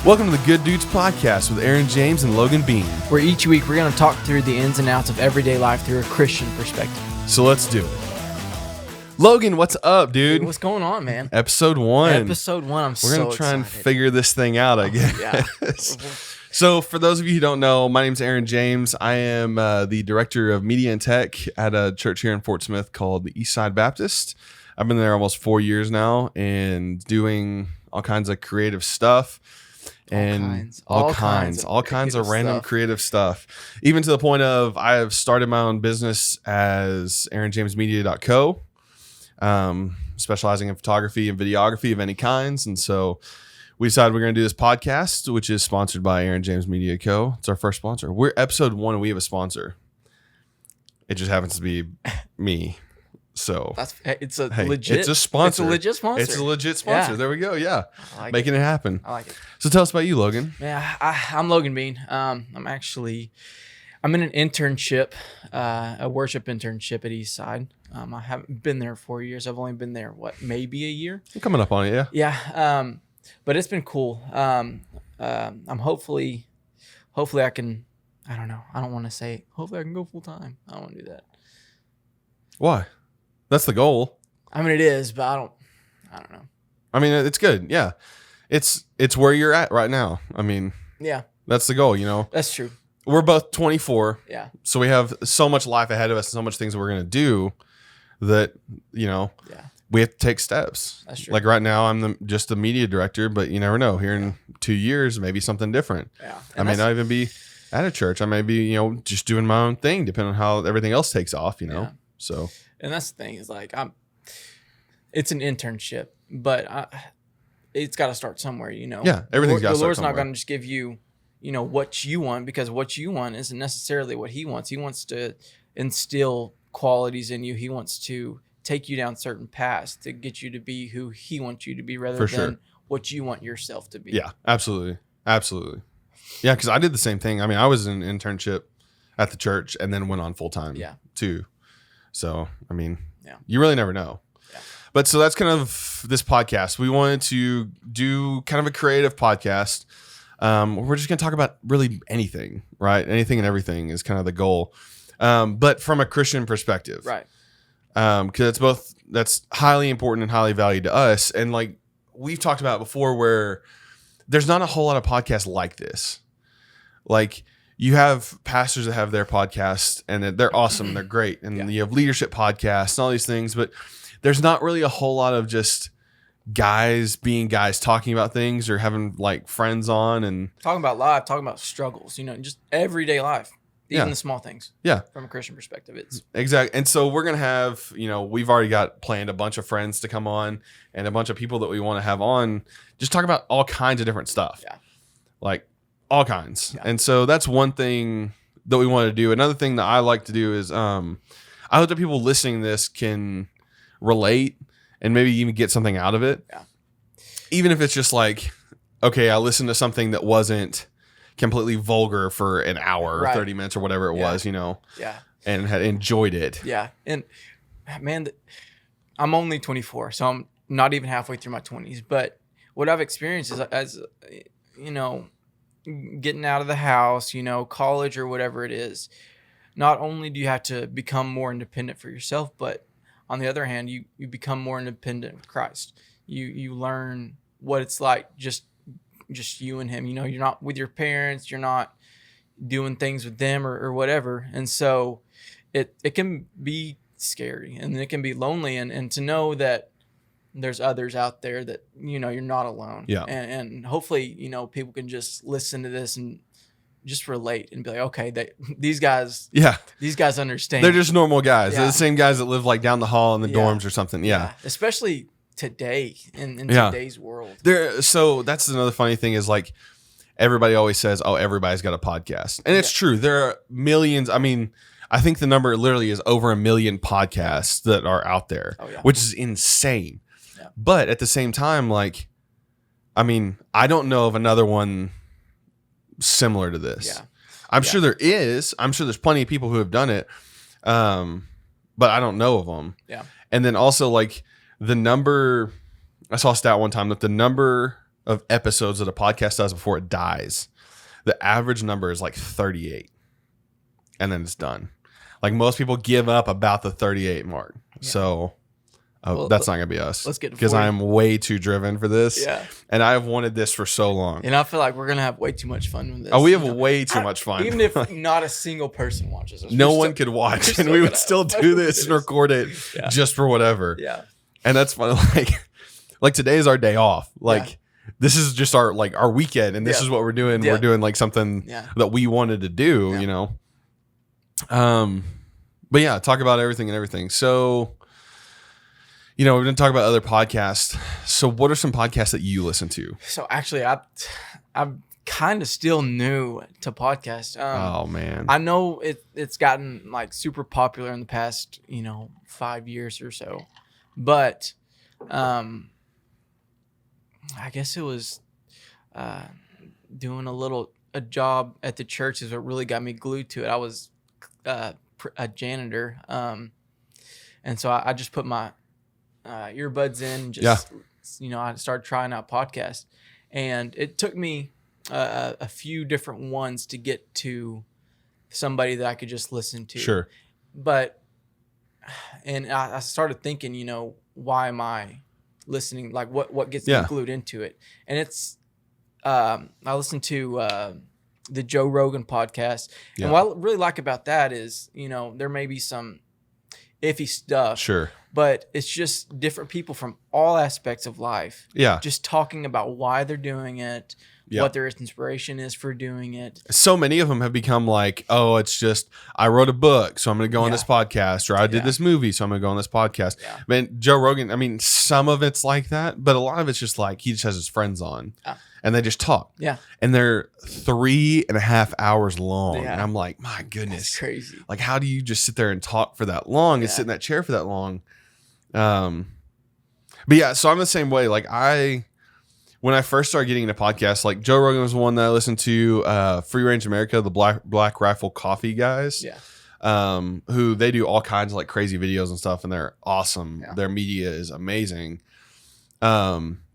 Welcome to the Good Dudes Podcast with Aaron James and Logan Bean. Where each week we're going to talk through the ins and outs of everyday life through a Christian perspective. So let's do it. Logan, what's up, dude? What's going on, man? Episode 1. Episode 1. We're going to try and figure this thing out, I guess. Yeah. So for those of you who don't know, my name's Aaron James. I am the director of media and tech at a church here in Fort Smith called the Eastside Baptist. I've been there almost 4 years now and doing all kinds of creative stuff. All kinds of random creative stuff, even to the point of I have started my own business as AaronJamesMedia.co, specializing in photography and videography of any kinds. And so we decided we're going to do this podcast, which is sponsored by Aaron James Media Co. It's our first sponsor. We're episode 1 and we have a sponsor. It just happens to be me. So it's a legit. It's a sponsor. It's a legit sponsor. It's a legit sponsor. Yeah. There we go. Yeah, making it happen. I like it. So tell us about you, Logan. Yeah, I'm Logan Bean. I'm in an internship, a worship internship at Eastside. I haven't been there 4 years. I've only been there maybe a year. I'm coming up on it, yeah. Yeah. But it's been cool. I'm hopefully I can. I don't know. I don't want to say hopefully I can go full time. I don't want to do that. Why? That's the goal. I mean, it is, but I don't know. I mean, it's good. Yeah. It's where you're at right now. I mean, yeah, that's the goal, you know? That's true. We're both 24. Yeah. So we have so much life ahead of us and so much things that we're going to do that, you know, we have to take steps. That's true. Like right now, I'm just the media director, but you never know. Here in 2 years, maybe something different. Yeah. I may not even be at a church. I may be, you know, just doing my own thing, depending on how everything else takes off, you know? Yeah. So. And that's the thing is like it's an internship, but it's got to start somewhere, you know. Yeah, everything's got to start somewhere. The Lord's not going to just give you, you know, what you want, because what you want isn't necessarily what He wants. He wants to instill qualities in you. He wants to take you down certain paths to get you to be who He wants you to be, rather than what you want yourself to be. Yeah, absolutely, absolutely. Yeah, because I did the same thing. I mean, I was in an internship at the church and then went on full time. Too. So, I mean, you really never know. Yeah. But so that's kind of this podcast. We wanted to do kind of a creative podcast. We're just going to talk about really anything, right? Anything and everything is kind of the goal. But from a Christian perspective. Right. Because that's highly important and highly valued to us. And like we've talked about before, where there's not a whole lot of podcasts like this. Like, you have pastors that have their podcasts and they're awesome. They're great. And you have leadership podcasts and all these things, but there's not really a whole lot of just guys being guys talking about things or having like friends on and talking about life, talking about struggles, you know, just everyday life, even the small things. Yeah. From a Christian perspective, it's exactly. And so we're going to have, you know, we've already got planned a bunch of friends to come on and a bunch of people that we want to have on, just talk about all kinds of different stuff. Yeah. Like, all kinds. Yeah. And so that's one thing that we want to do. Another thing that I like to do is I hope that people listening to this can relate and maybe even get something out of it. Yeah. Even if it's just like, okay, I listened to something that wasn't completely vulgar for an hour or 30 minutes or whatever it was, you know. Yeah. And had enjoyed it. Yeah. And man, I'm only 24, so I'm not even halfway through my 20s. But what I've experienced is, as you know, getting out of the house, you know, college or whatever it is, not only do you have to become more independent for yourself, but on the other hand, you become more independent with Christ. You learn what it's like just you and Him. You know, you're not with your parents, you're not doing things with them or whatever. And so it can be scary and it can be lonely, and to know that there's others out there that, you know, you're not alone. Yeah. And hopefully, you know, people can just listen to this and just relate and be like, okay, these guys understand. They're just normal guys. They're the same guys that live like down the hall in the dorms or something. Yeah. Especially today in today's world. So that's another funny thing is like everybody always says, oh, everybody's got a podcast. And it's true. There are millions. I mean, I think the number literally is over 1 million podcasts that are out there, which is insane. But at the same time, like, I mean, I don't know of another one similar to this. Yeah. I'm sure there is. I'm sure there's plenty of people who have done it. But I don't know of them. Yeah. And then also like the number, I saw a stat one time that the number of episodes that a podcast does before it dies, the average number is like 38. And then it's done. Like most people give up about the 38 mark. Yeah. So that's not going to be us. Let's get to 40. Because I am way too driven for this. Yeah. And I've wanted this for so long. And I feel like we're going to have way too much fun with this. Oh, we have way too much fun. Even if not a single person watches us. No one could watch. And we would still do this and record it just for whatever. Yeah. And that's fun. Like today is our day off. Like this is just our weekend. And this is what we're doing. We're doing like something that we wanted to do, you know. But yeah, talk about everything. So, you know, we're going to talk about other podcasts. So what are some podcasts that you listen to? So actually, I'm kind of still new to podcasts. Oh man. I know it's gotten like super popular in the past, 5 years or so, but, I guess it was, doing a job at the church is what really got me glued to it. I was a janitor, and so I just put my earbuds in and just I started trying out podcasts, and it took me a few different ones to get to somebody that I could just listen to. Sure. But I started thinking, why am I listening? Like what gets me glued into it? And it's I listen to the Joe Rogan podcast. And what I really like about that is, there may be some iffy stuff. Sure. But it's just different people from all aspects of life. Yeah. Just talking about why they're doing it, what their inspiration is for doing it. So many of them have become like, oh, it's just, I wrote a book, so I'm going to go on this podcast, or I did this movie, so I'm going to go on this podcast. Yeah. Man, Joe Rogan, I mean, some of it's like that, but a lot of it's just like, he just has his friends on. And they just talk. Yeah. And they're 3.5 hours long. Yeah. And I'm like, my goodness. That's crazy. Like, how do you just sit there and talk for that long and sit in that chair for that long? But yeah, so I'm the same way. Like when I first started getting into podcasts, like Joe Rogan was the one that I listened to, Free Range America, the Black Rifle Coffee guys. Yeah. Who they do all kinds of like crazy videos and stuff, and they're awesome. Yeah. Their media is amazing.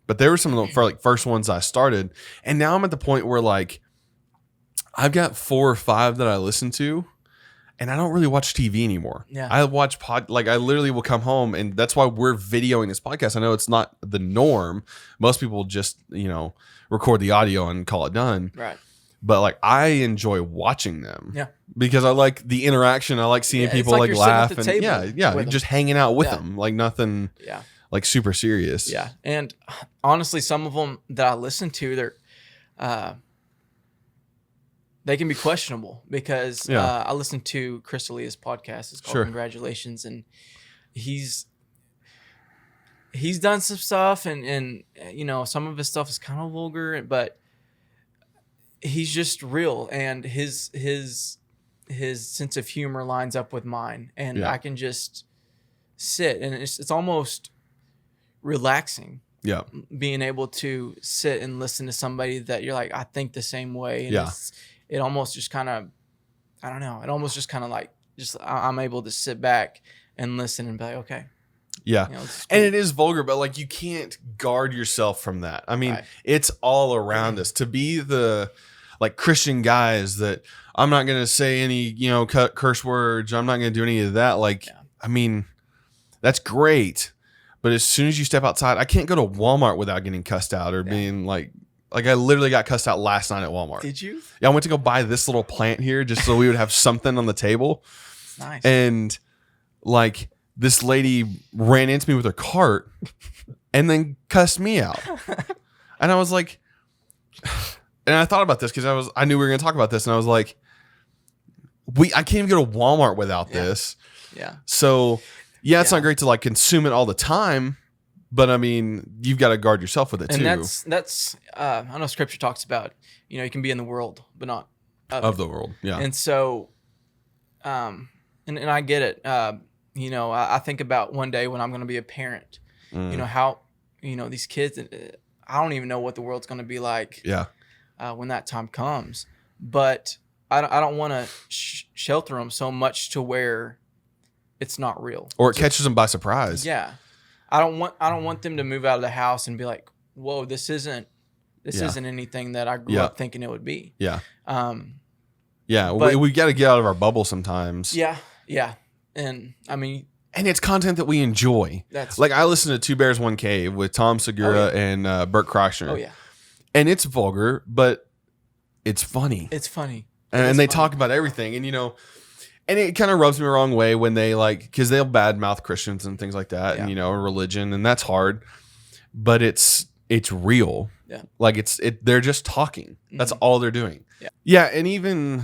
But they were some of the first ones I started. And now I'm at the point where like I've got 4 or 5 that I listen to, and I don't really watch TV anymore. Yeah. I watch I literally will come home, and that's why we're videoing this podcast. I know it's not the norm. Most people just, record the audio and call it done. Right. But like I enjoy watching them. Yeah. Because I like the interaction. I like seeing people like laugh and just hanging out with them. Like nothing. Yeah. Like super serious. Yeah. And honestly, some of them that I listen to, they can be questionable because I listen to Chris D'Elia's podcast. It's called Congratulations. And he's done some stuff and some of his stuff is kind of vulgar, but he's just real, and his sense of humor lines up with mine, and I can just sit, and it's almost relaxing. Yeah. Being able to sit and listen to somebody that you're like, I think the same way. And it almost just kind of, I don't know. It almost just kind of like, I'm able to sit back and listen and be like, okay. Yeah. And it is vulgar, but like you can't guard yourself from that. I mean, it's all around us. To be the like Christian guys that I'm not going to say any, curse words. I'm not going to do any of that. Like, I mean, that's great. But as soon as you step outside, I can't go to Walmart without getting cussed out or being like I literally got cussed out last night at Walmart. Did you? Yeah, I went to go buy this little plant here just so we would have something on the table. Nice. And like this lady ran into me with her cart and then cussed me out. And I was like, and I thought about this because I knew we were going to talk about this, and I was like, I can't even go to Walmart without this. Yeah. So it's not great to like consume it all the time, but I mean, you've got to guard yourself with it too. And that's I know Scripture talks about, you can be in the world, but not of the world. Yeah. And so, and I get it. I think about one day when I'm going to be a parent, how, these kids, I don't even know what the world's going to be like. Yeah. When that time comes, but I don't want to shelter them so much to where it's not real, or it catches them by surprise. Yeah, I don't want them to move out of the house and be like, "Whoa, this isn't This isn't anything that I grew up thinking it would be. Yeah. But, we got to get out of our bubble sometimes. Yeah. Yeah. And I mean, and it's content that we enjoy. That's like I listened to Two Bears, One Cave with Tom Segura and Bert Kreischer. Oh yeah. And it's vulgar, but it's funny. It's funny. And they talk about everything. And, and it kind of rubs me the wrong way when they because they'll badmouth Christians and things like that, and, religion, and that's hard. But it's real. Yeah. Like they're just talking. That's all they're doing. Yeah. Yeah. And even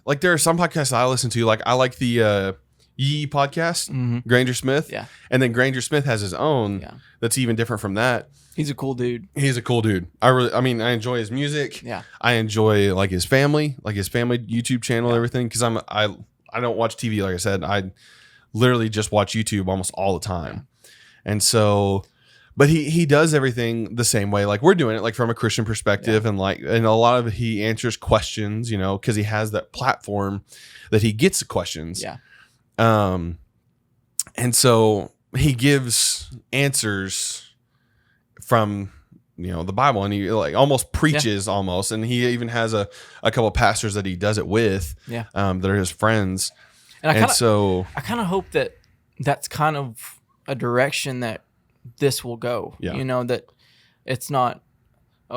like there are some podcasts I listen to, like I like the Yee podcast, Granger Smith. Yeah. And then Granger Smith has his own that's even different from that. He's a cool dude. I enjoy his music. Yeah. I enjoy like his family YouTube channel and everything. Cause I don't watch TV. Like I said, I literally just watch YouTube almost all the time. Yeah. And so, but he does everything the same way. Like we're doing it like from a Christian perspective and a lot of it, he answers questions, cause he has that platform that he gets the questions. Yeah. And so he gives answers from the Bible, and he like almost preaches almost, and he even has a couple of pastors that he does it with that are his friends. And I kind of hope that that's kind of a direction that this will go. That it's not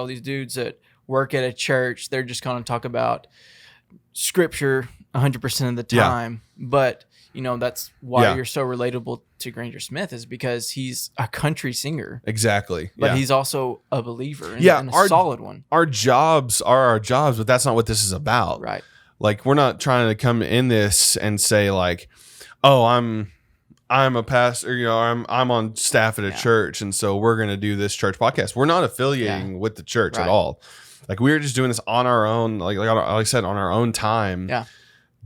these dudes that work at a church, they're just going to talk about scripture 100% of the time, but that's why you're so relatable to Granger Smith, is because he's a country singer. Exactly. But he's also a believer and a solid one. Our jobs are our jobs, but that's not what this is about. Right. Like we're not trying to come in this and say like, oh, I'm a pastor, I'm on staff at a church, and so we're going to do this church podcast. We're not affiliating with the church at all. Like we're just doing this on our own, like I said, on our own time. Yeah.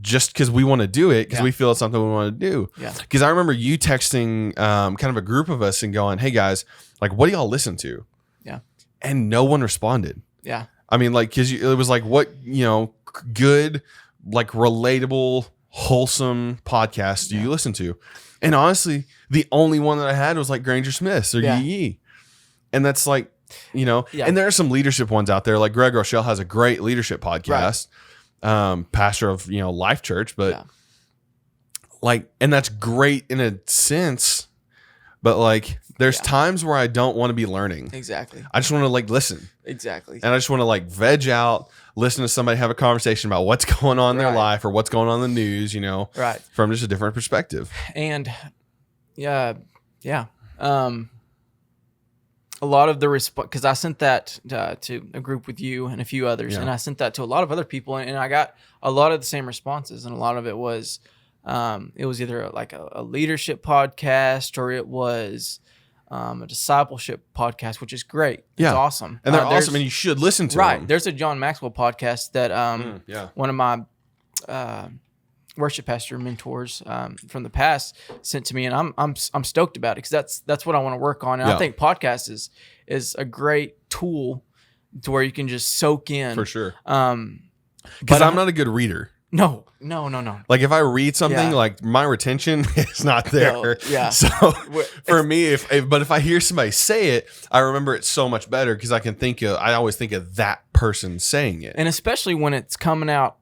Just because we want to do it, because we feel it's something we want to do. Yeah. Because I remember you texting kind of a group of us and going, "Hey guys, like, what do y'all listen to?" Yeah. And no one responded. Yeah. I mean, like, because it was like, what good, like, relatable, wholesome podcasts do you listen to? And honestly, the only one that I had was like Granger Smith's or Yee. And that's like, and there are some leadership ones out there. Like Greg Rochelle has a great leadership podcast. Right. Pastor of Life Church, but like, and that's great in a sense, but like there's times where I don't want to be learning. Exactly. I just want to like listen. Exactly. And I just want to like veg out, listen to somebody have a conversation about what's going on in their life or what's going on in the news, right, from just a different perspective. And a lot of the response, because I sent that to a group with you and a few others, and I sent that to a lot of other people, and I got a lot of the same responses, and a lot of it was either like a leadership podcast or it was a discipleship podcast, which is great. It's awesome. And they're awesome, and you should listen to them. Right. There's a John Maxwell podcast that one of my worship pastor mentors from the past sent to me, and I'm stoked about it, because that's what I want to work on. And I think podcast is a great tool to where you can just soak in, for sure. Because I'm not a good reader. No. Like if I read something, like my retention is not there. No, yeah. So for me, if I hear somebody say it, I remember it so much better, because I always think of that person saying it, and especially when it's coming out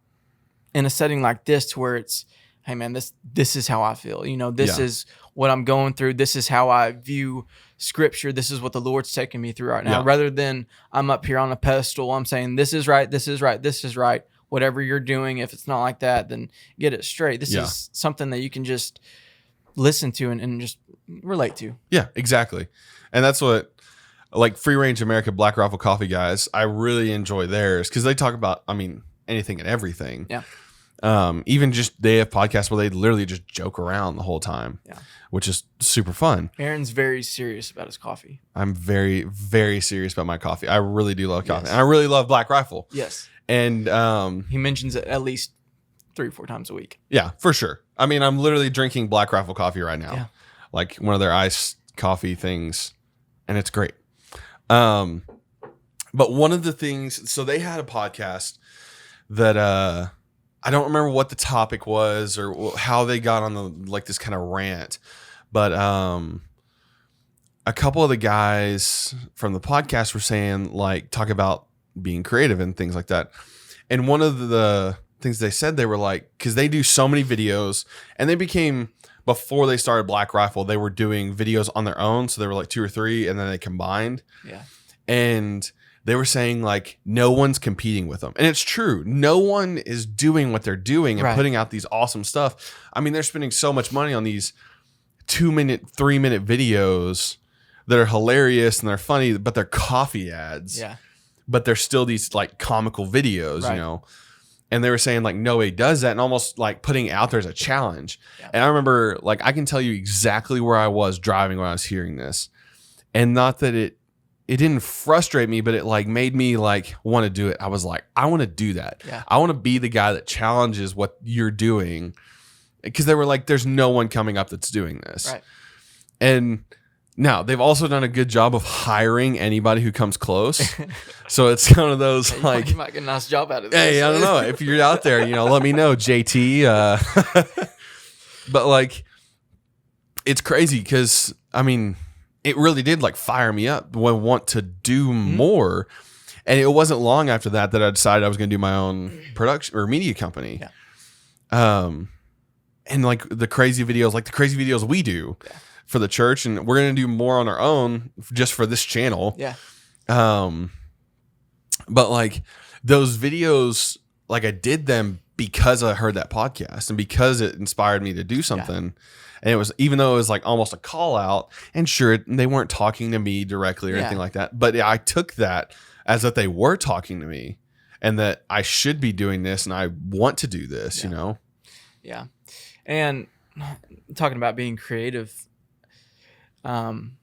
in a setting like this, to where it's, hey man, this is how I feel. This is what I'm going through. This is how I view scripture. This is what the Lord's taking me through right now. Rather than I'm up here on a pedestal, I'm saying this is right, this is right, this is right. Whatever you're doing, if it's not like that, then get it straight. This is something that you can just listen to and just relate to. Yeah, exactly. And that's what, like Free Range America, Black Rifle Coffee guys, I really enjoy theirs, because they talk about, anything and everything. Yeah. Even just they have podcasts where they literally just joke around the whole time. Yeah. Which is super fun. Aaron's very serious about his coffee. I'm very, very serious about my coffee. I really do love coffee. Yes. And I really love Black Rifle. Yes. And he mentions it at least 3 or 4 times a week. Yeah, for sure. I'm literally drinking Black Rifle coffee right now. Yeah. Like one of their iced coffee things, and it's great. But one of the things, so they had a podcast that I don't remember what the topic was or how they got on this kind of rant, but a couple of the guys from the podcast were saying, like, talk about being creative and things like that. And one of the things they said, they were like, because they do so many videos, and they became, before they started Black Rifle, they were doing videos on their own. So they were like 2 or 3, and then they combined. Yeah. And they were saying, like, no one's competing with them. And it's true. No one is doing what they're doing and putting out these awesome stuff. I mean, they're spending so much money on these 2-minute, 3-minute videos that are hilarious and they're funny, but they're coffee ads. Yeah. But they're still these, like, comical videos, you know? And they were saying, like, nobody does that, and almost, like, putting it out there as a challenge. Yeah. And I remember, like, I can tell you exactly where I was driving when I was hearing this. And not that it didn't frustrate me, but it, like, made me, like, want to do it. I was like, I want to do that. Yeah. I want to be the guy that challenges what you're doing. Because they were like, there's no one coming up that's doing this. Right. And now they've also done a good job of hiring anybody who comes close. So it's kind of those, like, you might get a nice job out of this. Hey, I don't know. If you're out there, let me know, JT. But, like, it's crazy because, I mean, it really did, like, fire me up. I want to do more. And it wasn't long after that I decided I was going to do my own production or media company. Yeah. And, like, the crazy videos we do for the church, and we're going to do more on our own just for this channel. Yeah. But, like, those videos, like, I did them because I heard that podcast and because it inspired me to do something. Yeah. And it was, even though it was, like, almost a call out, and sure, they weren't talking to me directly or anything like that, but I took that as that they were talking to me and that I should be doing this and I want to do this, you know? Yeah. And talking about being creative, when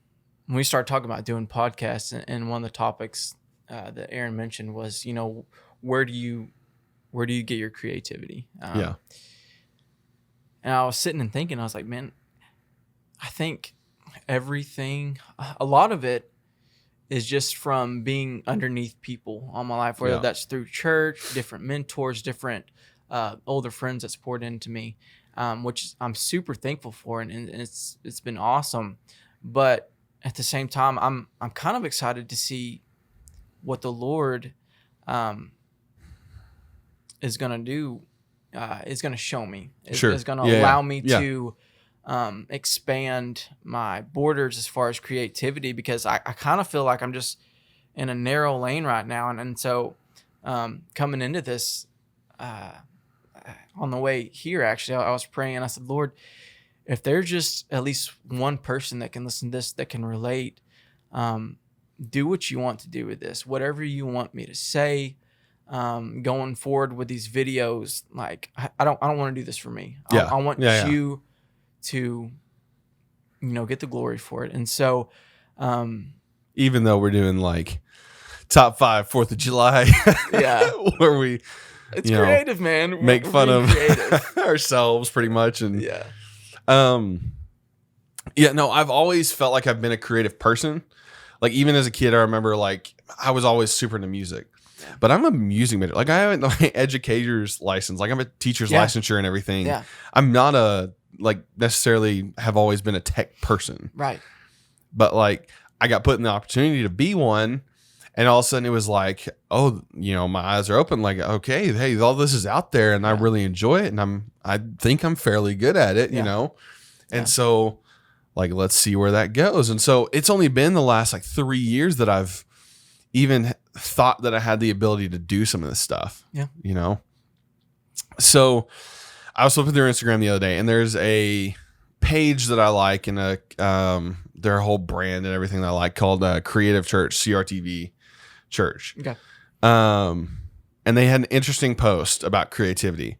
we started talking about doing podcasts, and one of the topics that Aaron mentioned was, where do you get your creativity? And I was sitting and thinking, I was like, man, I think everything, a lot of it is just from being underneath people all my life, whether that's through church, different mentors, different older friends that's poured into me. Which I'm super thankful for, and it's been awesome. But at the same time, I'm kind of excited to see what the Lord is gonna do, is gonna show me, is gonna allow me to expand my borders as far as creativity, because I kind of feel like I'm just in a narrow lane right now, and so coming into this. On the way here, actually, I was praying and I said, Lord, if there's just at least one person that can listen to this, that can relate, do what you want to do with this, whatever you want me to say, going forward with these videos. Like, I don't want to do this for me. I want you to, get the glory for it. And so, even though we're doing, like, top 5 4th of July, where we, it's creative, man. Make fun of ourselves pretty much. And I've always felt like I've been a creative person. Like, even as a kid, I remember, like, I was always super into music, but I'm a music major. Like, I haven't my educator's license. Like, I'm a teacher's licensure and everything. Yeah. I'm not necessarily have always been a tech person. Right. But, like, I got put in the opportunity to be one. And all of a sudden it was like, oh, my eyes are open. Like, okay, hey, all this is out there, and I really enjoy it, and I think I'm fairly good at it, And so, like, let's see where that goes. And so it's only been the last, like, 3 years that I've even thought that I had the ability to do some of this stuff. Yeah. So I was flipping through Instagram the other day, and there's a page that I like, and their whole brand and everything that I like, called Creative Church, CRTV Church. Okay. And they had an interesting post about creativity.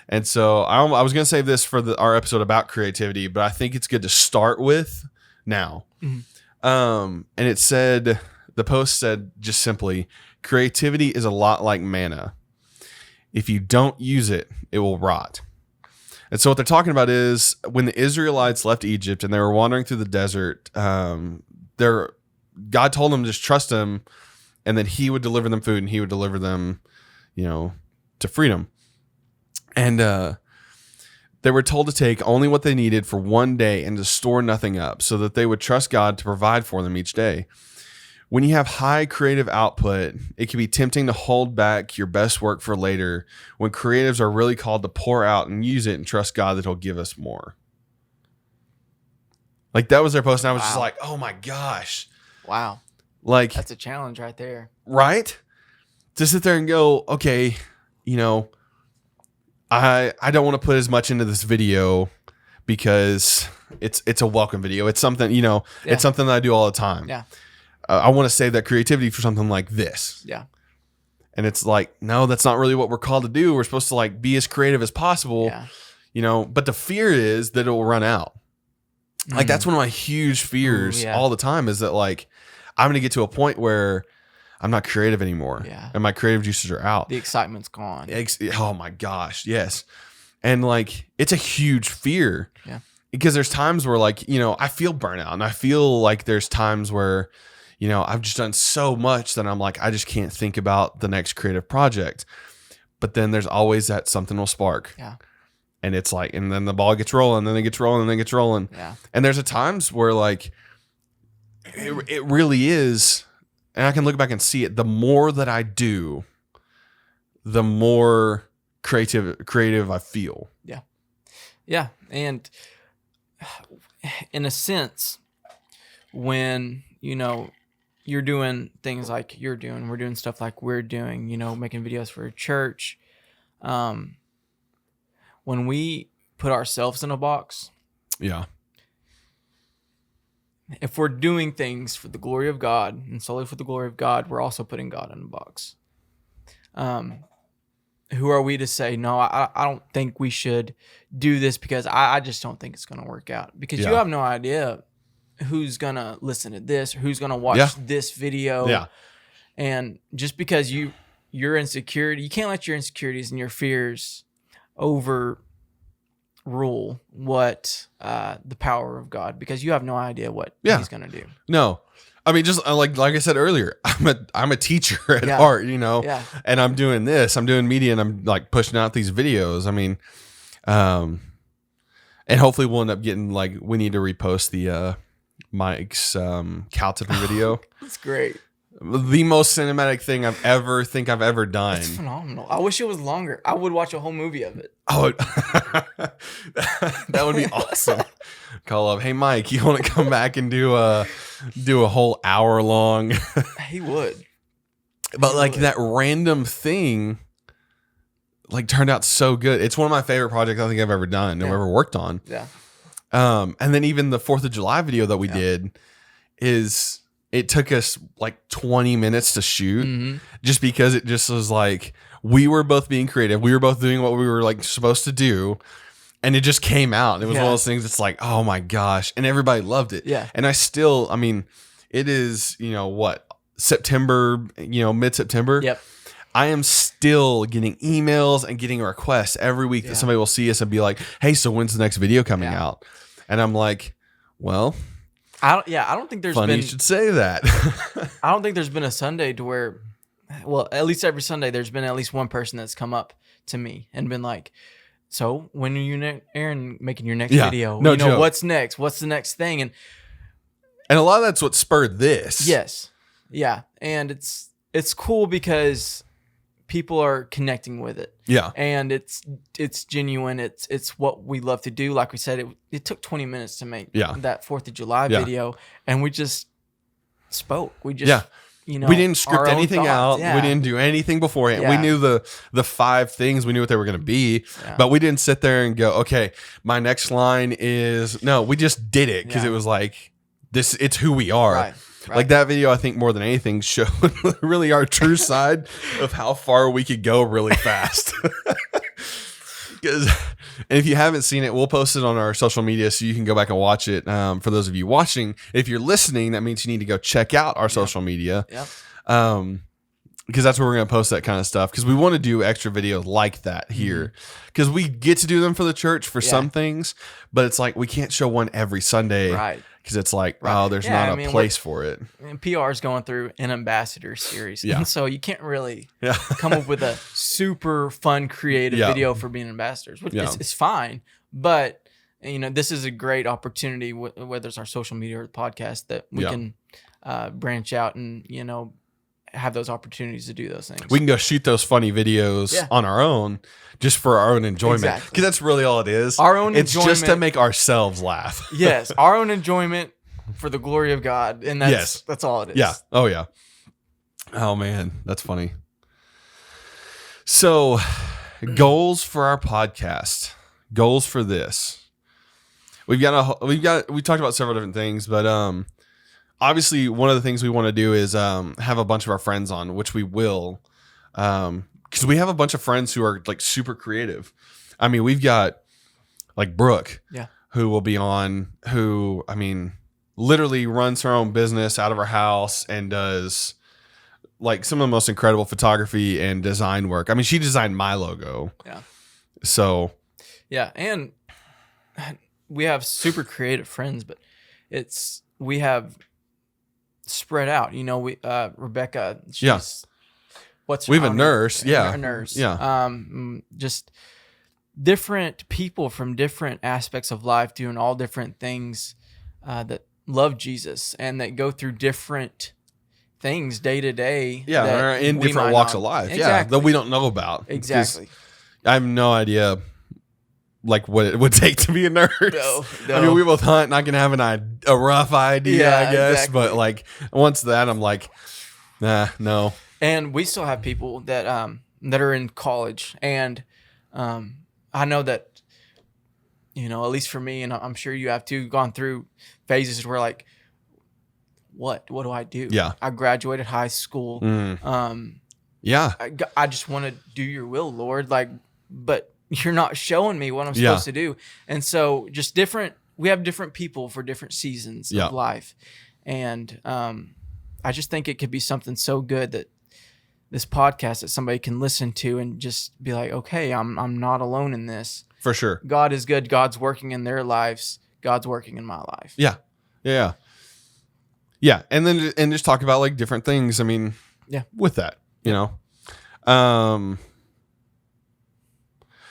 And so I was going to save this for our episode about creativity, but I think it's good to start with now. Mm-hmm. And it said, the post said just simply, creativity is a lot like manna. If you don't use it, it will rot. And so what they're talking about is when the Israelites left Egypt and they were wandering through the desert, God told them to just trust him, and that he would deliver them food, and he would deliver them, to freedom. And They were told to take only what they needed for one day and to store nothing up, so that they would trust God to provide for them each day. When you have high creative output, it can be tempting to hold back your best work for later, when creatives are really called to pour out and use it and trust God that he'll give us more. Like, that was their post, and I was just like, oh my gosh. Wow. Like, that's a challenge right there. Right? To sit there and go, okay, you know, I don't want to put as much into this video because it's a welcome video. It's something, you know, it's something that I do all the time. Yeah. I want to save that creativity for something like this. Yeah. And it's like, no, that's not really what we're called to do. We're supposed to like be as creative as possible, you know, but the fear is that it will run out. Like, that's one of my huge fears all the time, is that like, I'm going to get to a point where I'm not creative anymore. Yeah. And my creative juices are out. The excitement's gone. Oh my gosh. Yes. And like, it's a huge fear. Yeah. Because there's times where, like, you know, I feel burnout, and I feel like there's times where, you know, I've just done so much that I'm like, I just can't think about the next creative project. But then there's always that something will spark. Yeah. And it's like, and then the ball gets rolling, and then it gets rolling, and then it gets rolling. Yeah. And there's a times where like, it really is. And I can look back and see it. The more that I do, the more creative I feel. Yeah. Yeah. And in a sense, when, you know, you're doing things like you're doing, we're doing stuff like we're doing, you know, making videos for a church. When we put ourselves in a box. Yeah. If we're doing things for the glory of God and solely for the glory of God, we're also putting God in a box. Who are we to say, no, I don't think we should do this because I just don't think it's going to work out? Because you have no idea who's going to listen to this or who's going to watch this video. Yeah. And just because your insecurity, you can't let your insecurities and your fears overrule what the power of God, because you have no idea what he's going to do. No. I mean, just like I said earlier, I'm a teacher at heart, you know, and I'm doing media, and I'm like pushing out these videos. I mean, and hopefully we'll end up getting, like, we need to repost the Mike's Calton video. That's great. The most cinematic thing I've ever done. It's phenomenal. I wish it was longer. I would watch a whole movie of it. Oh, that would be awesome. Call up, hey Mike, you want to come back and do a whole hour long? He would. But that random thing, like, turned out so good. It's one of my favorite projects I think I've ever done and ever worked on. Yeah. And then even the 4th of July video that we did it took us like 20 minutes to shoot, just because it just was like, we were both being creative. We were both doing what we were like supposed to do. And it just came out. It was one of those things. It's like, oh my gosh. And everybody loved it. Yeah. And I mean, it is, you know, what, September, you know, mid-September. Yep. I am still getting emails and getting requests every week that somebody will see us and be like, hey, so when's the next video coming out? And I'm like, well, I don't think there's funny been. You should say that. I don't think there's been a Sunday to where, well, at least every Sunday there's been at least one person that's come up to me and been like, "So when are you, Aaron, making your next video? No you know, joke. what's next? What's the next thing?" And a lot of that's what spurred this. Yes, yeah, and it's cool because people are connecting with it. Yeah. And it's genuine. It's what we love to do. Like we said, it took 20 minutes to make that 4th of July video, and we just spoke. We just you know, we didn't script anything out. Yeah. We didn't do anything beforehand. Yeah. We knew the 5 things. We knew what they were going to be, but we didn't sit there and go, okay, my next line is no. We just did it because it was like this. It's who we are. Right. Like that video, I think more than anything showed really our true side of how far we could go really fast. And if you haven't seen it, we'll post it on our social media so you can go back and watch it. For those of you watching, if you're listening, that means you need to go check out our social media. Yep. Because that's where we're going to post that kind of stuff. Because we want to do extra videos like that here. Because we get to do them for the church for some things, but it's like we can't show one every Sunday. Right. Because it's like, oh, there's not a place for it. And PR is going through an ambassador series. Yeah. And so you can't really come up with a super fun, creative video for being ambassadors. Which it's fine, But this is a great opportunity, whether it's our social media or the podcast, that we can branch out and have those opportunities to do those things. We can go shoot those funny videos on our own, just for our own enjoyment. Exactly. Because that's really all it is. Our own it's enjoyment. just to make ourselves laugh. Yes, our own enjoyment for the glory of God, and that's all it is. Yeah. Oh yeah. Oh man, that's funny. So, goals for our podcast. Goals for this. We talked about several different things, but obviously one of the things we want to do is have a bunch of our friends on, which we will, because we have a bunch of friends who are like super creative. I mean, we've got like Brooke, who will be on, who, I mean, literally runs her own business out of her house and does like some of the most incredible photography and design work. I mean, she designed my logo. Yeah. So. Yeah. And we have super creative friends, but we have spread out, Rebecca, she's, we have a nurse. Yeah. A nurse. Yeah. Just different people from different aspects of life doing all different things, that love Jesus and that go through different things day to day. Yeah, that in different walks of life. Exactly. Yeah, that we don't know about. Exactly. I have no idea, like, what it would take to be a nurse. No. I mean, we both hunt, and I can have a rough idea, I guess. Exactly. But like, once that, I'm like, nah, no. And we still have people that are in college, and I know that, at least for me, and I'm sure you have too, gone through phases where like, what do I do? Yeah. I graduated high school. Yeah. I just want to do your will, Lord. Like, but you're not showing me what I'm supposed to do. And so just we have different people for different seasons of life. And I just think it could be something so good that this podcast that somebody can listen to and just be like, okay, I'm not alone in this. For sure. God is good. God's working in their lives. God's working in my life. Yeah. Yeah. Yeah. And then just talk about like different things. I mean, with that,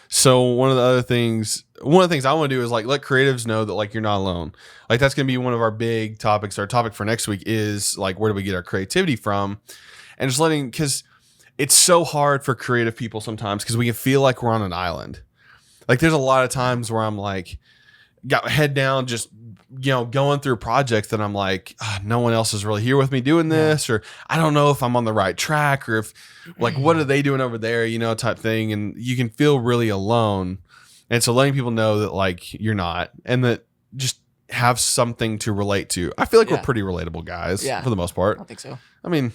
So one of the things I want to do is like let creatives know that like you're not alone. Like that's going to be one of our big topics. Our topic for next week is like, where do we get our creativity from? And just because it's so hard for creative people sometimes because we can feel like we're on an island. Like there's a lot of times where I'm like, got head down, just, going through projects that I'm like, no one else is really here with me doing this, or I don't know if I'm on the right track, or if like, what are they doing over there, type thing. And you can feel really alone. And so letting people know that like, you're not, and that just have something to relate to. I feel like we're pretty relatable guys for the most part. I think so. I mean,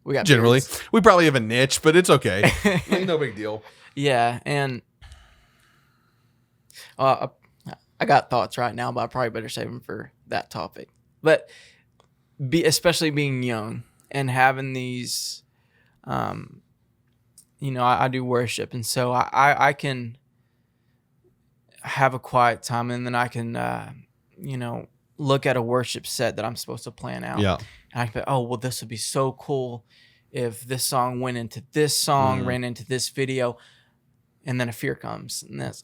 we got generally, we probably have a niche, but it's okay. No big deal. Yeah. And, I got thoughts right now, but I probably better save them for that topic. But especially being young and having these, I do worship, and so I can have a quiet time, and then I can, look at a worship set that I'm supposed to plan out. Yeah. And I can be, oh, well, this would be so cool if this song went into this song, ran into this video, and then a fear comes, and that's,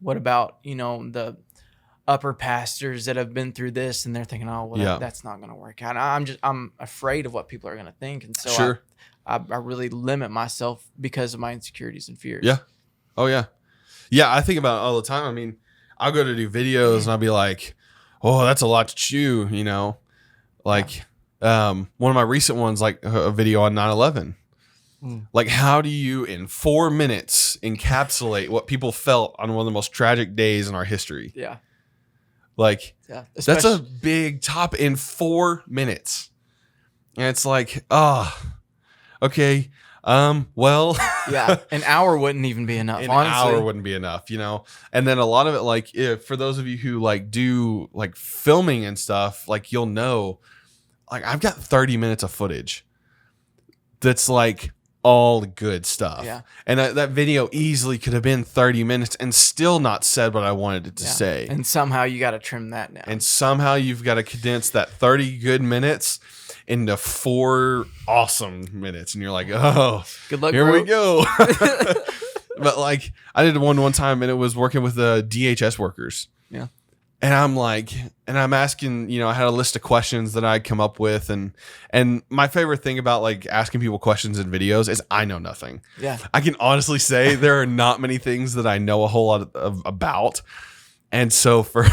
what about, the upper pastors that have been through this and they're thinking, oh, well, that's not going to work out. I'm afraid of what people are going to think. And so I really limit myself because of my insecurities and fears. Yeah. Oh, yeah. Yeah. I think about it all the time. I mean, I'll go to do videos and I'll be like, oh, that's a lot to chew, like one of my recent ones, like a video on 9/11. Like, how do you in 4 minutes encapsulate what people felt on one of the most tragic days in our history? Yeah. Like, that's a big top in 4 minutes. And it's like, okay. Well, yeah, an hour wouldn't even be enough. An hour wouldn't be enough, And then a lot of it, like, for those of you who like do like filming and stuff, like you'll know, like I've got 30 minutes of footage that's like all good stuff. Yeah. And that video easily could have been 30 minutes and still not said what I wanted it to say. And somehow you got to trim that down. And somehow you've got to condense that 30 good minutes into 4 awesome minutes. And you're like, oh, good luck, here bro. we go. But like I did one time and it was working with the DHS workers. Yeah. And I'm asking, I had a list of questions that I'd come up with. And my favorite thing about like asking people questions in videos is I know nothing. Yeah. I can honestly say there are not many things that I know a whole lot about. And so for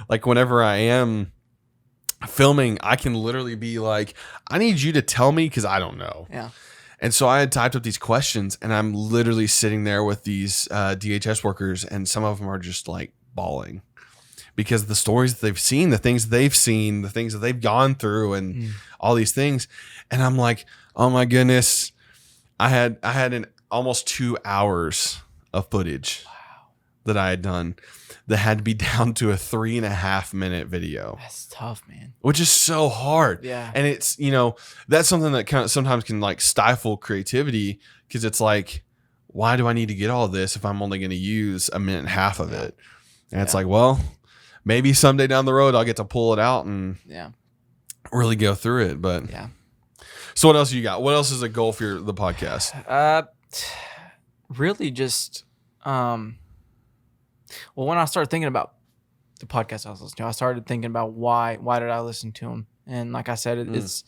like whenever I am filming, I can literally be like, I need you to tell me because I don't know. Yeah. And so I had typed up these questions and I'm literally sitting there with these DHS workers and some of them are just like bawling. Because the stories that they've seen, the things they've seen, the things that they've gone through and all these things. And I'm like, oh my goodness. I had almost 2 hours of footage that I had done that had to be down to a 3.5 minute video. That's tough, man. Which is so hard. Yeah. And it's, that's something that kind of sometimes can like stifle creativity because it's like, why do I need to get all this if I'm only going to use 1.5 minutes of it? And it's like, well, maybe someday down the road I'll get to pull it out and really go through it. But so what else you got? What else is a goal for the podcast? Really just well, when I started thinking about the podcast I was listening to, I started thinking about why did I listen to them? And like I said, it's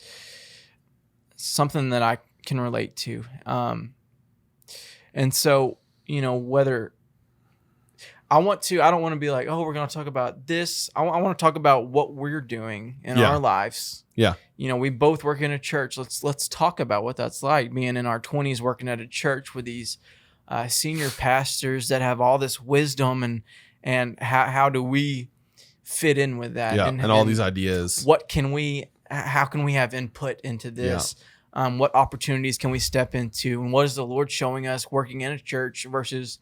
something that I can relate to. And so, whether I don't want to be like, oh, we're going to talk about this. I want to talk about what we're doing in our lives. Yeah. We both work in a church. Let's talk about what that's like being in our 20s, working at a church with these senior pastors that have all this wisdom and how do we fit in with that? Yeah. And all these ideas. How can we have input into this? Yeah. What opportunities can we step into? And what is the Lord showing us working in a church versus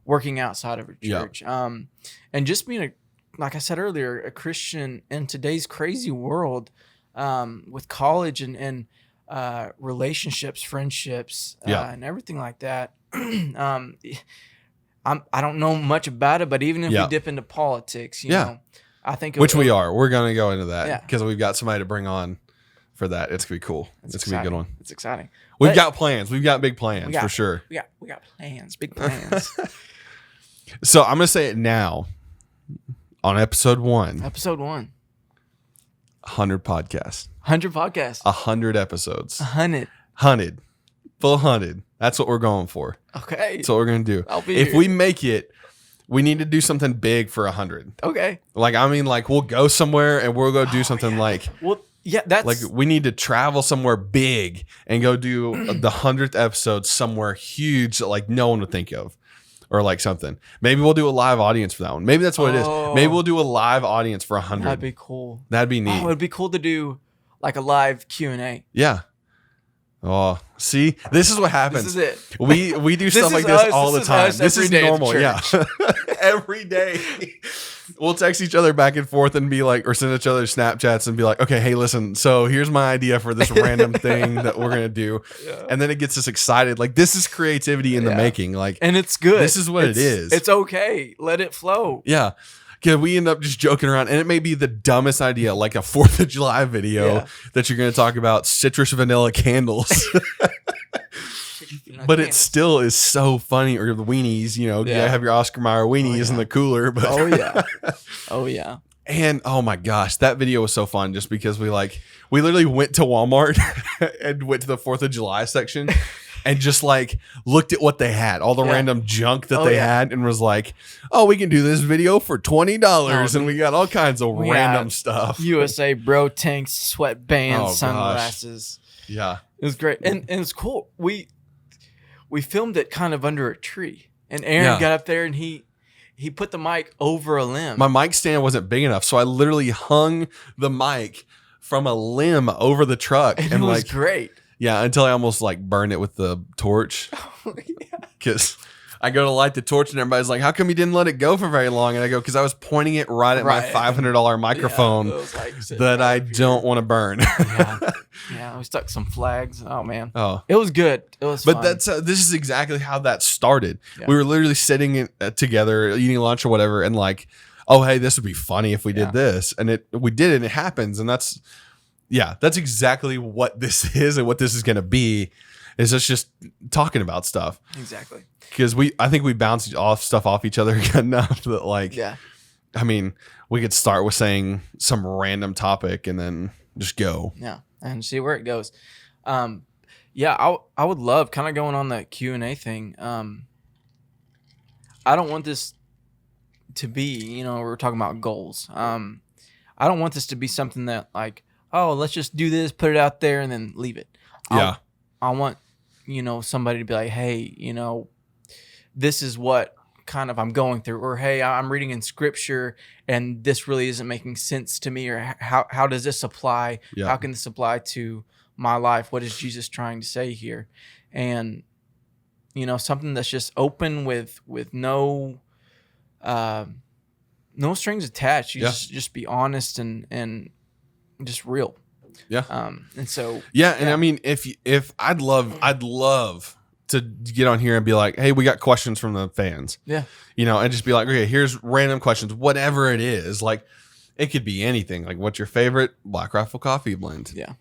working outside of a church? Yeah. And just being like I said earlier, a Christian in today's crazy world, with college and relationships, friendships, and everything like that. I don't know much about it, but even if we dip into politics, you know, I think we are. We're gonna go into that because we've got somebody to bring on for that. It's gonna be cool. It's gonna be a good one. It's exciting. We've got plans. We've got big plans for sure. We got plans, big plans. So I'm gonna say it now. On episode 1. 100 podcasts. 100 podcasts. 100 episodes. 100. 100. Full 100. That's what we're going for. Okay. That's what we're going to do. If we make it, we need to do something big for 100. Okay. Like, we'll go somewhere and we'll go do something like... Well, yeah, that's... Like, we need to travel somewhere big and go do the 100th episode somewhere huge that, like, no one would think of. Or, like, something. Maybe we'll do a live audience for that one. Maybe that's what it is. Maybe we'll do a live audience for 100. That'd be cool. That'd be neat. Oh, it'd be cool to do, like, a live Q&A. Yeah. Oh, see, this is what happens. This is it. We do stuff like this all the time. This is normal. Yeah. Every day we'll text each other back and forth and be like, or send each other Snapchats and be like, okay, hey, listen, so here's my idea for this random thing that we're going to do. Yeah. And then it gets us excited. Like, this is creativity in the making. Like, and it's good. This is what it is. It's okay. Let it flow. Yeah. Because we end up just joking around, and it may be the dumbest idea, like a 4th of July video that you're going to talk about citrus vanilla candles. But it still is so funny. Or the weenies, you have your Oscar Mayer weenies in the cooler. But Oh, yeah. And oh my gosh, that video was so fun just because we literally went to Walmart and went to the 4th of July section. And just like looked at what they had, all the random junk that they had, and was like, "Oh, we can do this video for $20," and we got all kinds of random stuff. USA bro tanks, sweatbands, sunglasses. Gosh. Yeah, it was great, and it's cool. We filmed it kind of under a tree, and Aaron got up there and he put the mic over a limb. My mic stand wasn't big enough, so I literally hung the mic from a limb over the truck, and it was great. Yeah, until I almost like burned it with the torch. Because I go to light the torch and everybody's like, how come you didn't let it go for very long? And I go, because I was pointing it right at my $500 microphone that I don't want to burn. We stuck some flags. Oh, man. Oh, it was good. It was fun. But this is exactly how that started. Yeah. We were literally sitting together, eating lunch or whatever, and like, oh, hey, this would be funny if we did this. And we did it, and it happens. And that's exactly what this is and what this is going to be. is us just talking about stuff. Exactly. Because I think we bounce off each other enough that like, Yeah. I mean, we could start with saying some random topic and then just go. Yeah, and see where it goes. Yeah, I would love kind of going on the Q&A thing. I don't want this to be, we're talking about goals. I don't want this to be something that like, oh, let's just do this, put it out there, and then leave it. Yeah. I want, somebody to be like, hey, this is what kind of I'm going through, or hey, I'm reading in scripture and this really isn't making sense to me, or how does this apply? Yeah. How can this apply to my life? What is Jesus trying to say here? And something that's just open with no strings attached. You just be honest and just real. Yeah. And so and I mean, if I'd love to get on here and be like, hey, we got questions from the fans. Yeah. And just be like, okay, here's random questions, whatever it is. Like, it could be anything. Like, what's your favorite Black Rifle coffee blend? Yeah.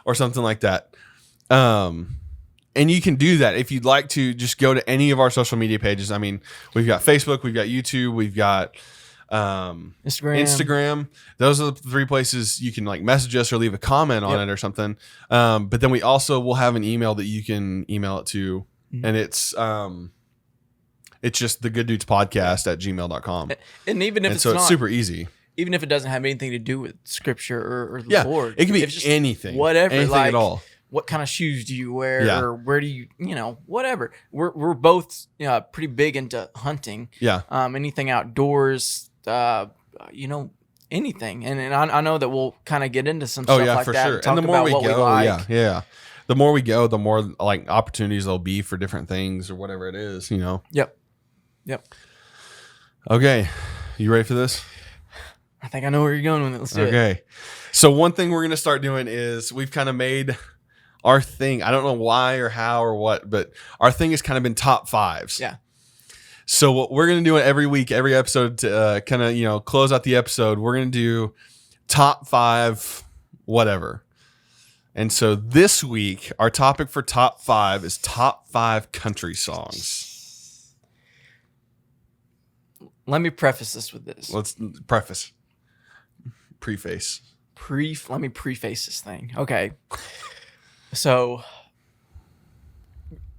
Or something like that. And you can do that if you'd like to. Just go to any of our social media pages. I mean, we've got Facebook, we've got YouTube, we've got Instagram. Those are the 3 places you can like message us or leave a comment on it or something. But then we also will have an email that you can email it to, and it's just thegooddudespodcast@gmail.com. And even if it's it's super easy. Even if it doesn't have anything to do with scripture or the Lord, it can be just anything, whatever, anything like, at all. What kind of shoes do you wear, or where do you, whatever. We're both pretty big into hunting. Yeah. Anything outdoors. Anything, and I know that we'll kind of get into some stuff like for that. Sure. And the more we go, like. the more we go, the more like opportunities there'll be for different things or whatever it is. Yep. Okay, you ready for this? I think I know where you're going with it. Let's do it. Okay, so one thing we're gonna start doing is we've kind of made our thing. I don't know why or how or what, but our thing has kind of been top 5s. Yeah. So what we're going to do every week, every episode to kind of, close out the episode, we're going to do top 5, whatever. And so this week, our topic for top 5 is top 5 country songs. Let me preface this with this. Let's preface. Let me preface this thing. Okay. So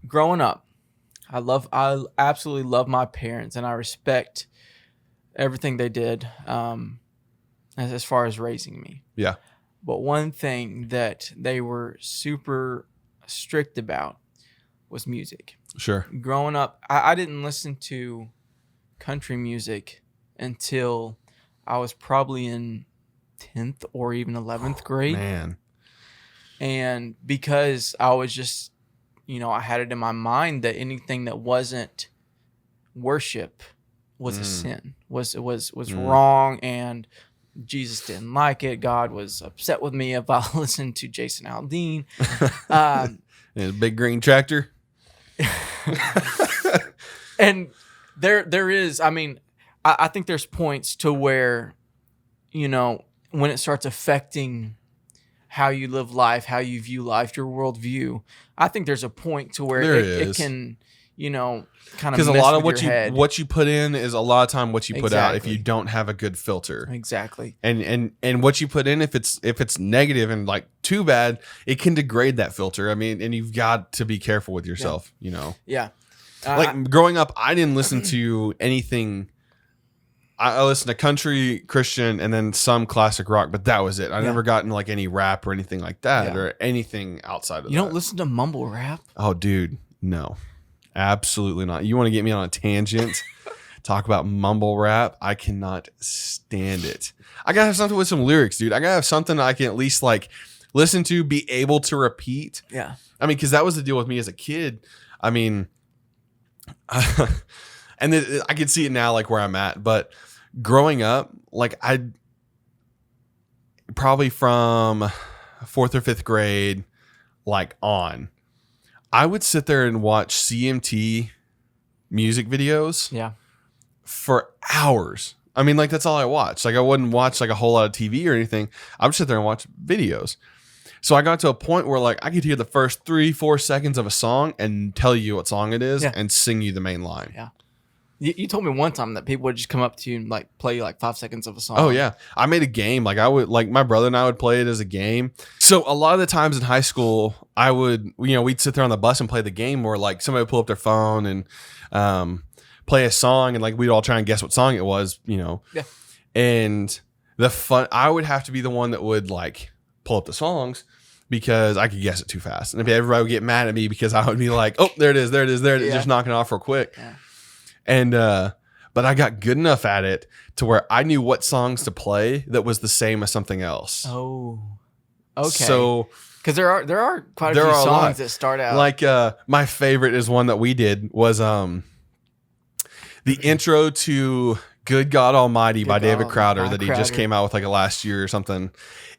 growing up, I absolutely love my parents, and I respect everything they did as far as raising me. Yeah. But one thing that they were super strict about was music. Sure. Growing up, I didn't listen to country music until I was probably in 10th or even 11th grade. Man. And because I was just, I had it in my mind that anything that wasn't worship was a sin, was wrong, and Jesus didn't like it. God was upset with me if I listened to Jason Aldean. And a big green tractor. And there is, I think there's points to where, when it starts affecting how you live life, how you view life, your worldview, I think there's a point to where it can, kind of because a lot of what you put in is a lot of time what you put out if you don't have a good filter. Exactly. And what you put in, if it's negative and like too bad, it can degrade that filter. And you've got to be careful with yourself. Yeah. Like growing up, I didn't listen to anything. I listened to country, Christian, and then some classic rock, but that was it. I never gotten like any rap or anything like that or anything outside of that. You don't listen to mumble rap? Oh, dude, no, absolutely not. You want to get me on a tangent? Talk about mumble rap? I cannot stand it. I gotta have something with some lyrics, dude. I gotta have something I can at least like listen to, be able to repeat. Yeah. Because that was the deal with me as a kid. And I can see it now, like where I'm at. But growing up, like I probably from 4th or 5th grade, like on, I would sit there and watch CMT music videos. Yeah. For hours. Like that's all I watched. Like I wouldn't watch like a whole lot of TV or anything. I would sit there and watch videos. So I got to a point where like I could hear the first 3-4 seconds of a song and tell you what song it is and sing you the main line. Yeah. You told me one time that people would just come up to you and like play like 5 seconds of a song. Oh yeah. I made a game. Like I would, like my brother and I would play it as a game. So a lot of the times in high school, I would, we'd sit there on the bus and play the game where like somebody would pull up their phone and play a song and like we'd all try and guess what song it was, Yeah. And I would have to be the one that would like pull up the songs because I could guess it too fast. And everybody would get mad at me because I would be like, oh, there it is, just knocking it off real quick. Yeah. And but I got good enough at it to where I knew what songs to play that was the same as something else. Oh, okay. So because there are quite a few songs that start out like my favorite is one that we did was the intro to "Good God Almighty" by David Crowder that he just came out with like last year or something.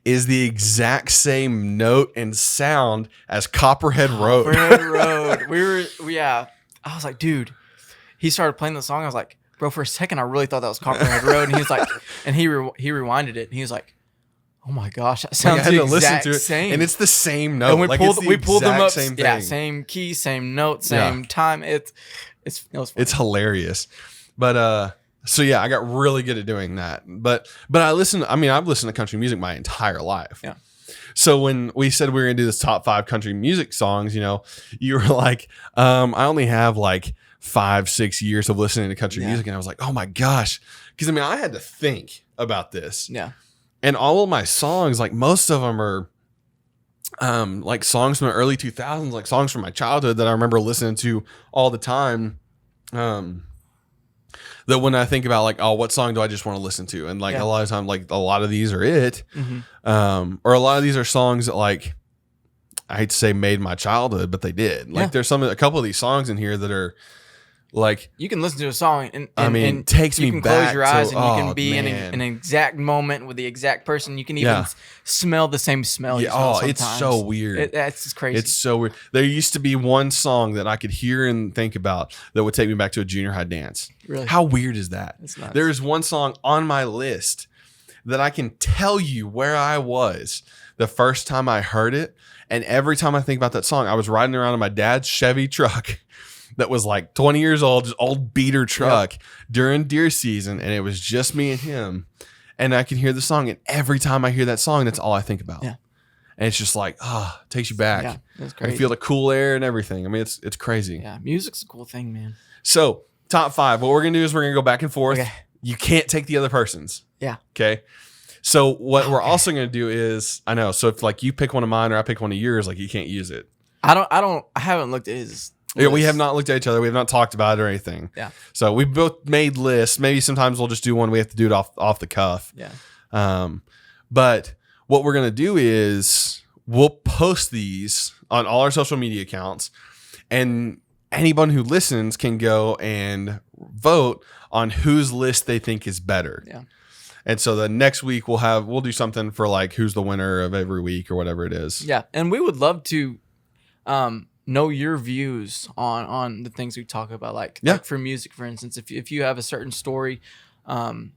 Is the exact same note and sound as Copperhead Road. Copperhead Road. I was like, dude. He started playing the song. I was like, bro, for a second, I really thought that was Copperhead Road. And he was like, and he rewinded it. And he was like, oh my gosh, that sounds the exact same. And it's the same note. And we pulled them up. Same thing. Yeah, same key, same note, same time. It was funny. It's hilarious. But so yeah, I got really good at doing that. But I've listened to country music my entire life. Yeah. So when we said we were gonna do this top 5 country music songs, you were like, I only have like 5-6 years of listening to country music, and I was like, oh my gosh, because I had to think about this. Yeah. And all of my songs, like most of them are like songs from the early 2000s, like songs from my childhood that I remember listening to all the time. That when I think about like, oh, what song do I just want to listen to? And like a lot of time, like a lot of these are it. Mm-hmm. Or a lot of these are songs that like, I hate to say made my childhood, but they did. Like there's a couple of these songs in here that are like, you can listen to a song and it takes me back. You can close your eyes and you can be in an exact moment with the exact person. You can even smell the same smell. Yeah. It's so weird. That's just crazy. It's so weird. There used to be one song that I could hear and think about that would take me back to a junior high dance. Really? How weird is that? It's nuts. There is one song on my list that I can tell you where I was the first time I heard it. And every time I think about that song, I was riding around in my dad's Chevy truck that was like 20 years old, just old beater truck during deer season. And it was just me and him. And I can hear the song. And every time I hear that song, that's all I think about. Yeah. And it's just like, it takes you back. Yeah, that's crazy. I feel the cool air and everything. It's crazy. Yeah, music's a cool thing, man. So, top 5. What we're going to do is we're going to go back and forth. Okay. You can't take the other person's. Yeah. Okay. So, what we're also going to do is, I know, so if like you pick one of mine or I pick one of yours, like you can't use it. I haven't looked at his. Yeah, we have not looked at each other. We have not talked about it or anything. Yeah. So we both made lists. Maybe sometimes we'll just do one. We have to do it off the cuff. Yeah. But what we're gonna do is we'll post these on all our social media accounts, and anyone who listens can go and vote on whose list they think is better. Yeah. And so the next week we'll do something for like who's the winner of every week or whatever it is. Yeah, and we would love to know your views on the things we talk about, like for music, for instance. If you have a certain story or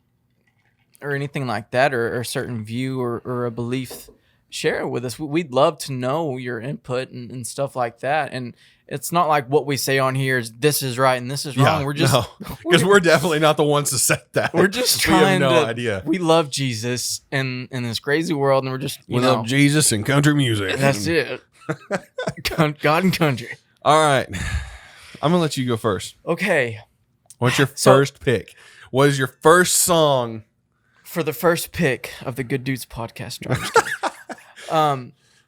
anything like that, or a certain view or a belief, share it with us. We'd love to know your input and stuff like that. And it's not like what we say on here is this is right and this is wrong. We're just because we're definitely not the ones to set that. We're just trying we have no idea. We love Jesus in this crazy world, and we're just we love Jesus and country music. That's it. God and country. All right, I'm gonna let you go first. Okay. What's your first pick? What is your first song for the first pick of the Good Dudes podcast?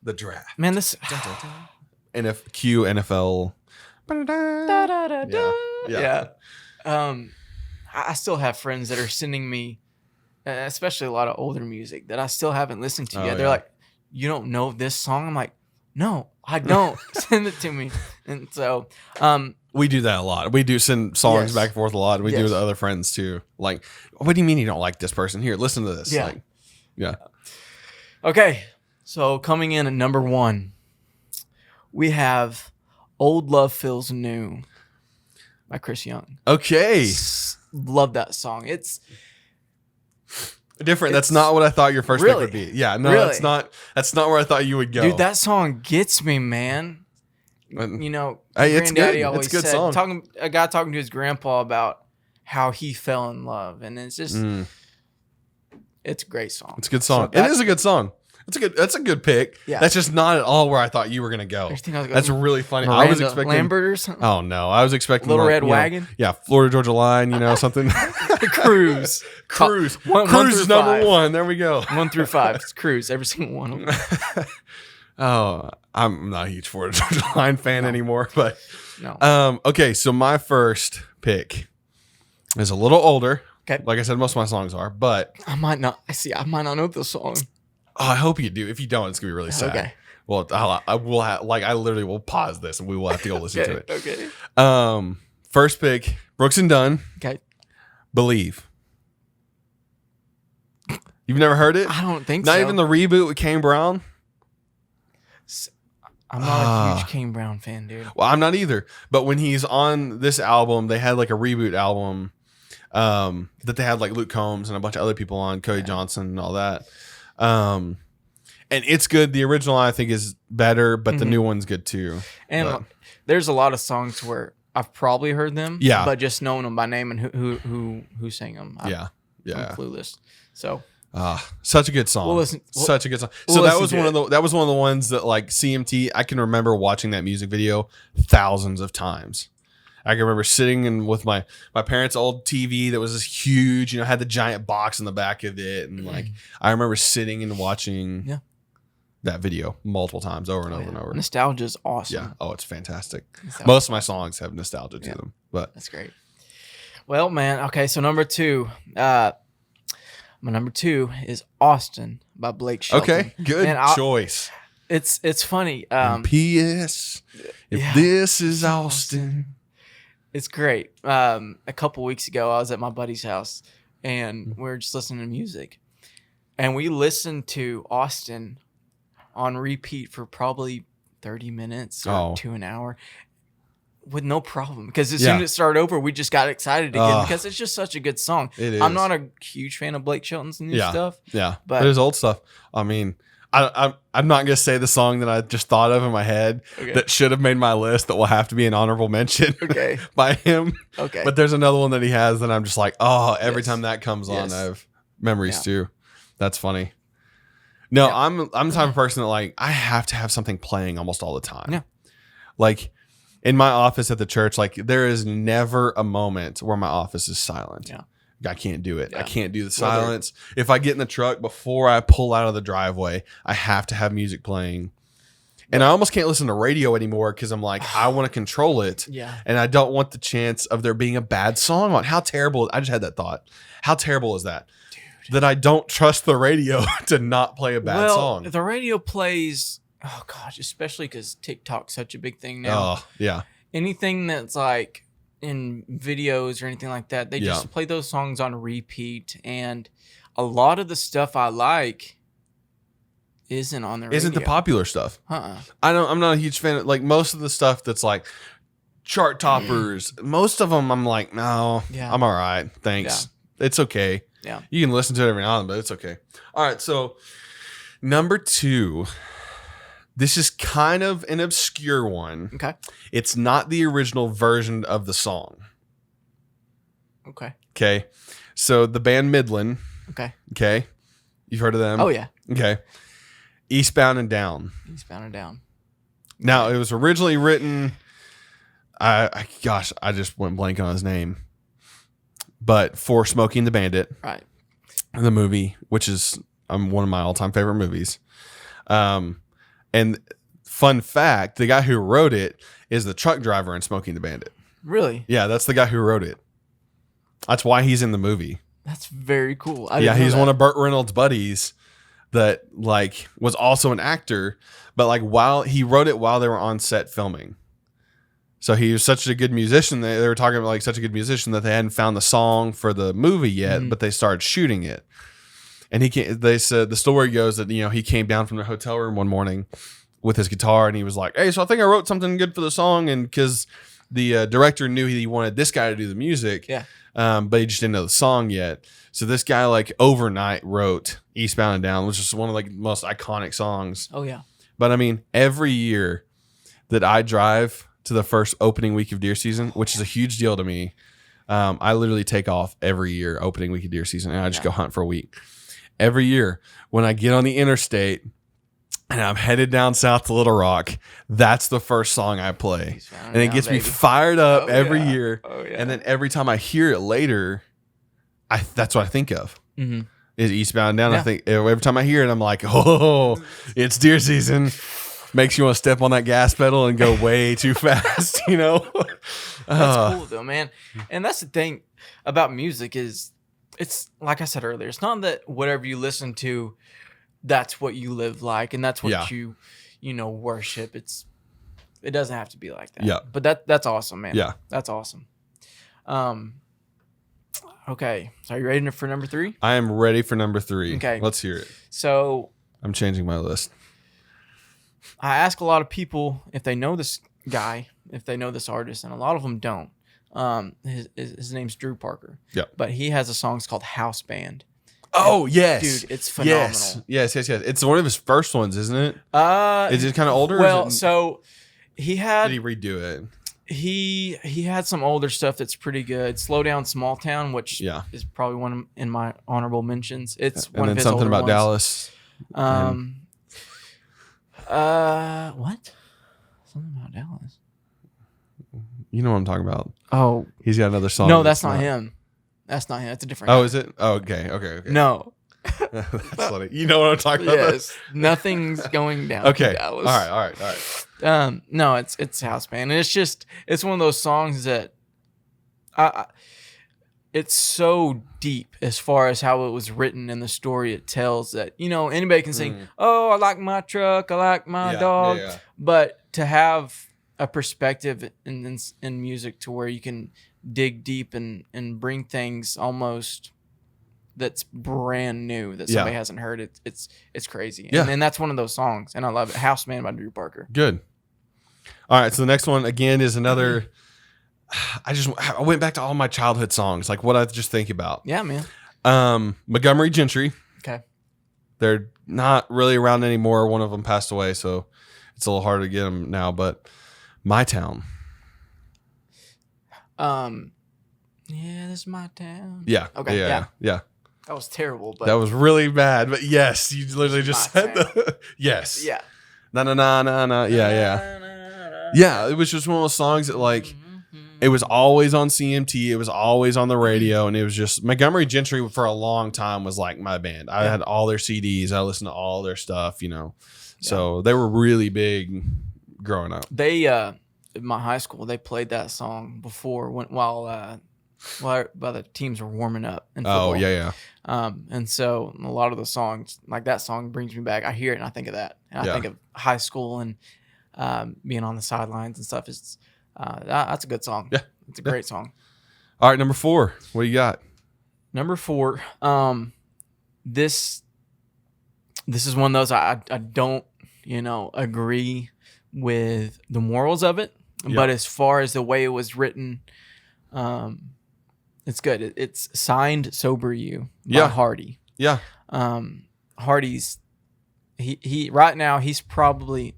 The draft. Man, this NFL. Yeah. I still have friends that are sending me, especially a lot of older music that I still haven't listened to yet. They're like, "You don't know this song?" I'm like, "No, I don't." Send it to me. And so, we do that a lot. We do send songs back and forth a lot. We do with other friends too. Like, what do you mean you don't like this person? Here, listen to this. Yeah. Okay. So coming in at number 1, we have "Old Love Feels New" by Chris Young. Okay. Love that song. Different. That's not what I thought your first pick Really? would be. Yeah, no, Really? That's not where I thought you would go. Dude, that song gets me, man. You know, Hey, it's Granddaddy good. always It's a good said, song. a guy talking to his grandpa about how he fell in love, and it's just, it's a great song. It's a good song. So It is a good song. That's a good pick. Yeah. That's just not at all where I thought you were gonna go. That's really funny. I was expecting Lambert or something. Oh no, I was expecting Little like, Red you know, Wagon? yeah, Florida Georgia Line. You know something. Cruise. Cruise. One Cruise through is number five. 1. There we go. 1 through 5. It's Cruise. Every single one of them. Oh, I'm not a huge Florida Georgia Line fan anymore, but No. okay. So my first pick is a little older. Okay. Like I said, most of my songs are, but I might not know the song. I hope you do. If you don't, it's gonna be really sad. Okay. Well, I will have, like, I literally will pause this and we will have to go listen to it. Okay. First pick, Brooks and Dunn. Okay. Believe. You've never heard it? I don't think Not so. even the reboot with Kane Brown. I'm not a huge Kane Brown fan, dude. Well, I'm not either. But when he's on this album, they had like a reboot album that they had like Luke Combs and a bunch of other people on, Cody Johnson and all that. And it's good. The original I think is better, but the new one's good too. And there's a lot of songs where I've probably heard them, Yeah. but just knowing them by name and who sang them. Yeah. I'm clueless. So Such a good song. Such a good song. So that was one of the ones that, like, CMT, I can remember watching that music video thousands of times. I can remember sitting in with my parents' old TV that was this huge, had the giant box in the back of it, and like I remember sitting and watching that video multiple times over and over and over. Nostalgia is awesome. Yeah. Oh, it's fantastic. Most of my songs have nostalgia to them, but that's great. Well, man. Okay, so number 2. My number 2 is Austin by Blake Shelton. Okay, good choice. It's funny. P.S. If this is Austin. It's great. A couple weeks ago, I was at my buddy's house, and we were just listening to music. And we listened to Austin on repeat for probably 30 minutes or to an hour with no problem. Because as soon as it started over, we just got excited again because it's just such a good song. It is. I'm not a huge fan of Blake Shelton's new stuff. Yeah, but his old stuff. I mean, I'm not gonna say the song that I just thought of in my head that should have made my list that will have to be an honorable mention by him. Okay, but there's another one that he has that I'm just like, every time that comes on, I have memories too. That's funny. No, I'm the type of person that, like, I have to have something playing almost all the time. Yeah, like in my office at the church, like there is never a moment where my office is silent. Yeah. I can't do it. I can't do the silence. If I get in the truck before I pull out of the driveway, I have to have music playing. And I almost can't listen to radio anymore because I'm like, I want to control it. Yeah. And I don't want the chance of there being a bad song on. How terrible. I just had that thought. How terrible is that? Dude. That I don't trust the radio to not play a bad song. The radio plays, oh gosh, especially because TikTok's such a big thing now. Oh, yeah. Anything that's like in videos or anything like that, they just play those songs on repeat, and a lot of the stuff I like isn't on the radio. Isn't the popular stuff. I'm not a huge fan of, like, most of the stuff that's like chart toppers. Most of them I'm like, no, I'm all right, thanks. It's okay. Yeah, you can listen to it every now and then, but it's okay. All right, so number 2, this is kind of an obscure one. Okay. It's not the original version of the song. Okay. Okay. So the band Midland. Okay. Okay. You've heard of them? Oh, yeah. Okay. Eastbound and Down. Eastbound and Down. Now, it was originally written, I just went blank on his name, but for Smokey and the Bandit. Right. The movie, which is one of my all-time favorite movies. And fun fact, the guy who wrote it is the truck driver in Smokey and the Bandit. Really? Yeah, that's the guy who wrote it. That's why he's in the movie. That's very cool. He's one of Burt Reynolds' buddies that, like, was also an actor, but like while he wrote it while they were on set filming. So he was such a good musician. They were talking about, like, such a good musician that they hadn't found the song for the movie yet, but they started shooting it. And they said the story goes that, he came down from the hotel room one morning with his guitar and he was like, hey, so I think I wrote something good for the song. And because the director knew he wanted this guy to do the music. Yeah. But he just didn't know the song yet. So this guy like overnight wrote Eastbound and Down, which is one of like the most iconic songs. Oh yeah. But I mean, every year that I drive to the first opening week of deer season, which is a huge deal to me, I literally take off every year opening week of deer season, and I just go hunt for a week. Every year when I get on the interstate and I'm headed down south to Little Rock, that's the first song I play. And it gets me fired up every year. Oh, yeah. And then every time I hear it later, that's what I think of. Mm-hmm. Is Eastbound and Down. Yeah. I think every time I hear it, I'm like, oh, it's deer season. Makes you want to step on that gas pedal and go way too fast, you know? That's cool though, man. And that's the thing about music is it's like I said earlier, it's not that whatever you listen to, that's what you live like and that's what you worship. It doesn't have to be like that. Yeah. But that's awesome, man. Yeah. That's awesome. Okay. So are you ready for number 3? I am ready for number 3. Okay. Let's hear it. So I'm changing my list. I ask a lot of people if they know this guy, if they know this artist, and a lot of them don't. His name's Drew Parker. Yeah. But he has a song it's called House Band. Oh, yes. Dude, it's phenomenal. Yes. It's one of his first ones, isn't it? Is it kind of older? Well, so he had... Did he redo it? He had some older stuff that's pretty good. Slow Down Small Town, which is probably one in my honorable mentions. It's one of his something older about ones. Dallas. What? Something about Dallas. You know what I'm talking about. Oh. He's got another song. No, that's not him. That's not him. That's a different guy. Is it? Oh, okay. No. That's funny. You know what I'm talking about? Yes. Nothing's going down okay. in Dallas. All right. No, it's House Band. And it's one of those songs that it's so deep as far as how it was written and the story it tells that, anybody can sing, oh, I like my truck, I like my dog. Yeah. But to have a perspective in music to where you can dig deep and bring things almost that's brand new that somebody hasn't heard, it's crazy. Yeah. And that's one of those songs. And I love it. House Man by Drew Parker. Good. All right. So the next one again is another... I went back to all my childhood songs, like what I just think about. Yeah, man. Montgomery Gentry. Okay. They're not really around anymore. One of them passed away, so it's a little harder to get them now. But My Town. Yeah, this is my town. Yeah. Okay. Yeah. That was terrible. But that was really bad. But yes, you literally just said yes. Yeah. Na. Yeah. It was just one of those songs that like. It was always on CMT. It was always on the radio. And it was just Montgomery Gentry for a long time was like my band. I had all their CDs. I listened to all their stuff, So they were really big growing up. They, in my high school, they played that song before while the teams were warming up in football. Oh, yeah. And so a lot of the songs, like that song brings me back. I hear it and I think of that. And I think of high school and being on the sidelines and stuff. That's a good song. Yeah. It's a great song. All right, number 4. What do you got? Number 4. This is one of those I don't, agree with the morals of it. Yep. But as far as the way it was written, it's good. It's Signed Sober You by Hardy. Yeah. Hardy's he right now he's probably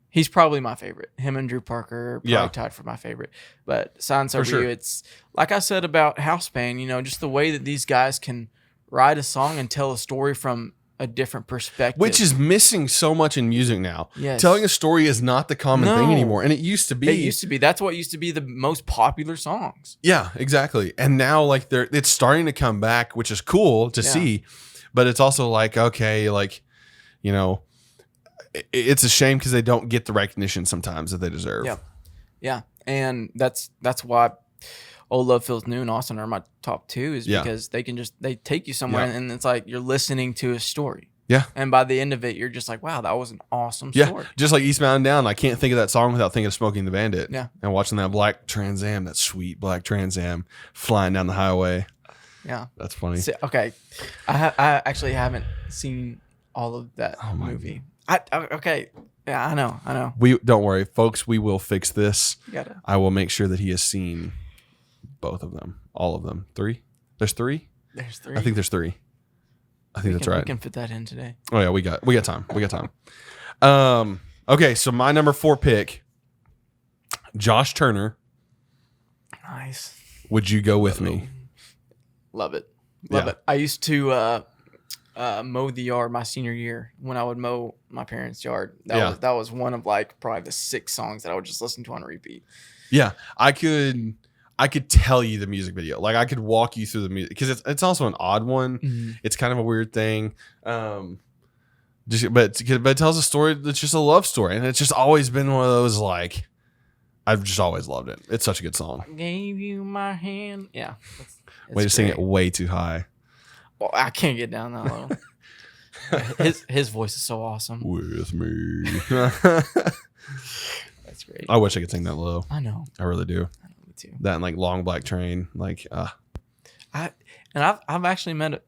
He's probably my favorite. Him and Drew Parker are probably tied for my favorite. But Signed Sober You, it's like I said about House Band, just the way that these guys can write a song and tell a story from a different perspective. Which is missing so much in music now. Yes. Telling a story is not the common thing anymore. And it used to be. It used to be. That's what used to be the most popular songs. Yeah, exactly. And now like it's starting to come back, which is cool to see. But it's also like, okay, like, it's a shame because they don't get the recognition sometimes that they deserve. Yeah. And that's why Old Love Feels New and Austin are my top 2 is because they take you somewhere and it's like you're listening to a story. Yeah. And by the end of it, you're just like, wow, that was an awesome story. Just like Eastbound and Down. I can't think of that song without thinking of Smoking the Bandit. Yeah. And watching that black Trans Am, that sweet black Trans Am flying down the highway. Yeah. That's funny. Okay. I actually haven't seen all of that movie. Okay, Yeah, I know. We don't worry, folks. We will fix this. Gotta. I will make sure that he has seen both of them, all of them. 3? There's 3. There's 3. I think there's 3. I think that's right. We can fit that in today. Oh yeah, we got time. We got time. Okay, so my number 4 pick, Josh Turner. Nice. Would you go with me? Love it. Love it. I used to mow the yard my senior year when I would mow my parents' yard. That was one of like probably the 6 songs that I would just listen to on repeat. Yeah, I could tell you the music video. Like I could walk you through the music because it's also an odd one. Mm-hmm. It's kind of a weird thing. But it tells a story that's just a love story, and it's just always been one of those like I've just always loved it. It's such a good song. I gave you my hand. Yeah. Way to sing it way too high. Well, I can't get down that low. his voice is so awesome. With me. That's great. I wish I could sing that low. I know. I really do. I know, me too. That and like Long Black Train. Like I've actually met a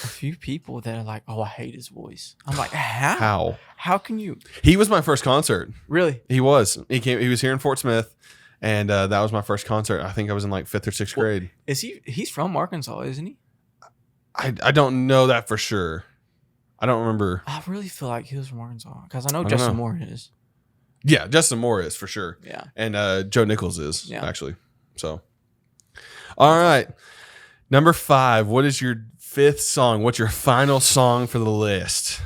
few people that are like, oh, I hate his voice. I'm like, how can you? He was my first concert. Really? He was. He was here in Fort Smith, and that was my first concert. I think I was in like 5th or 6th grade. He's from Arkansas, isn't he? I don't know that for sure. I don't remember. I really feel like he was from Arkansas because I know Justin Moore is. Yeah, Justin Moore is for sure. Yeah. And Joe Nichols is actually. So, all right. Number 5. What is your 5th song? What's your final song for the list?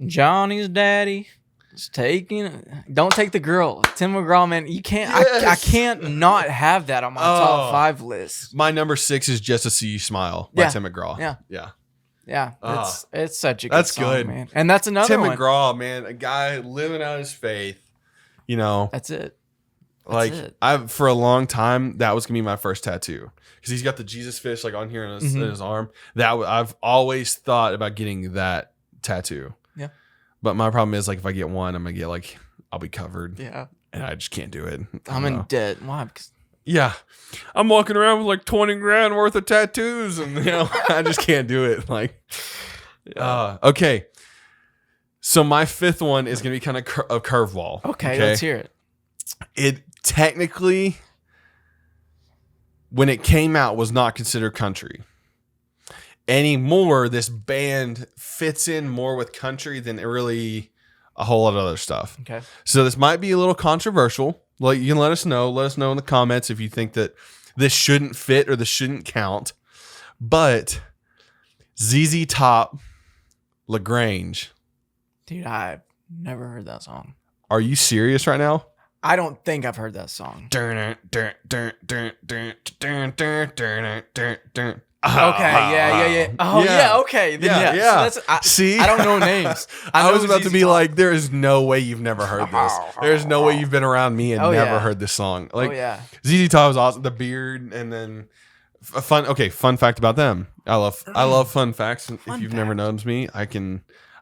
Johnny's Daddy is Don't Take the Girl. Tim McGraw, man. You can't. Yes. I can't not have that on my top 5 list. My number 6 is Just to See You Smile by Tim McGraw. Yeah. It's such a good song, man. And that's another Tim one. McGraw, man, a guy living out his faith. You know, that's it. I've for a long time that was gonna be my first tattoo because he's got the Jesus fish like on here in his arm. I've always thought about getting that tattoo. Yeah, but my problem is like if I get one, I'm gonna get like I'll be covered. Yeah, and I just can't do it. I'm in debt. Why? Because I'm walking around with like 20 grand worth of tattoos, and I just can't do it. Like, okay. So my 5th one is going to be kind of a curveball. Okay, let's hear it. It technically, when it came out, was not considered country. Anymore, this band fits in more with country than really a whole lot of other stuff. Okay. So this might be a little controversial. Like you can let us know. Let us know in the comments if you think that this shouldn't fit or this shouldn't count. But ZZ Top, LaGrange. Dude, I've never heard that song. Are you serious right now? I don't think I've heard that song. Okay, yeah. Oh, yeah, okay. Then yeah. So see? I don't know names. I was about to be like, there is no way you've never heard this. There's no way you've been around me and never heard this song. Like, ZZ Top was awesome. The beard, and then fun fact about them. I love fun facts. If you've never noticed me, I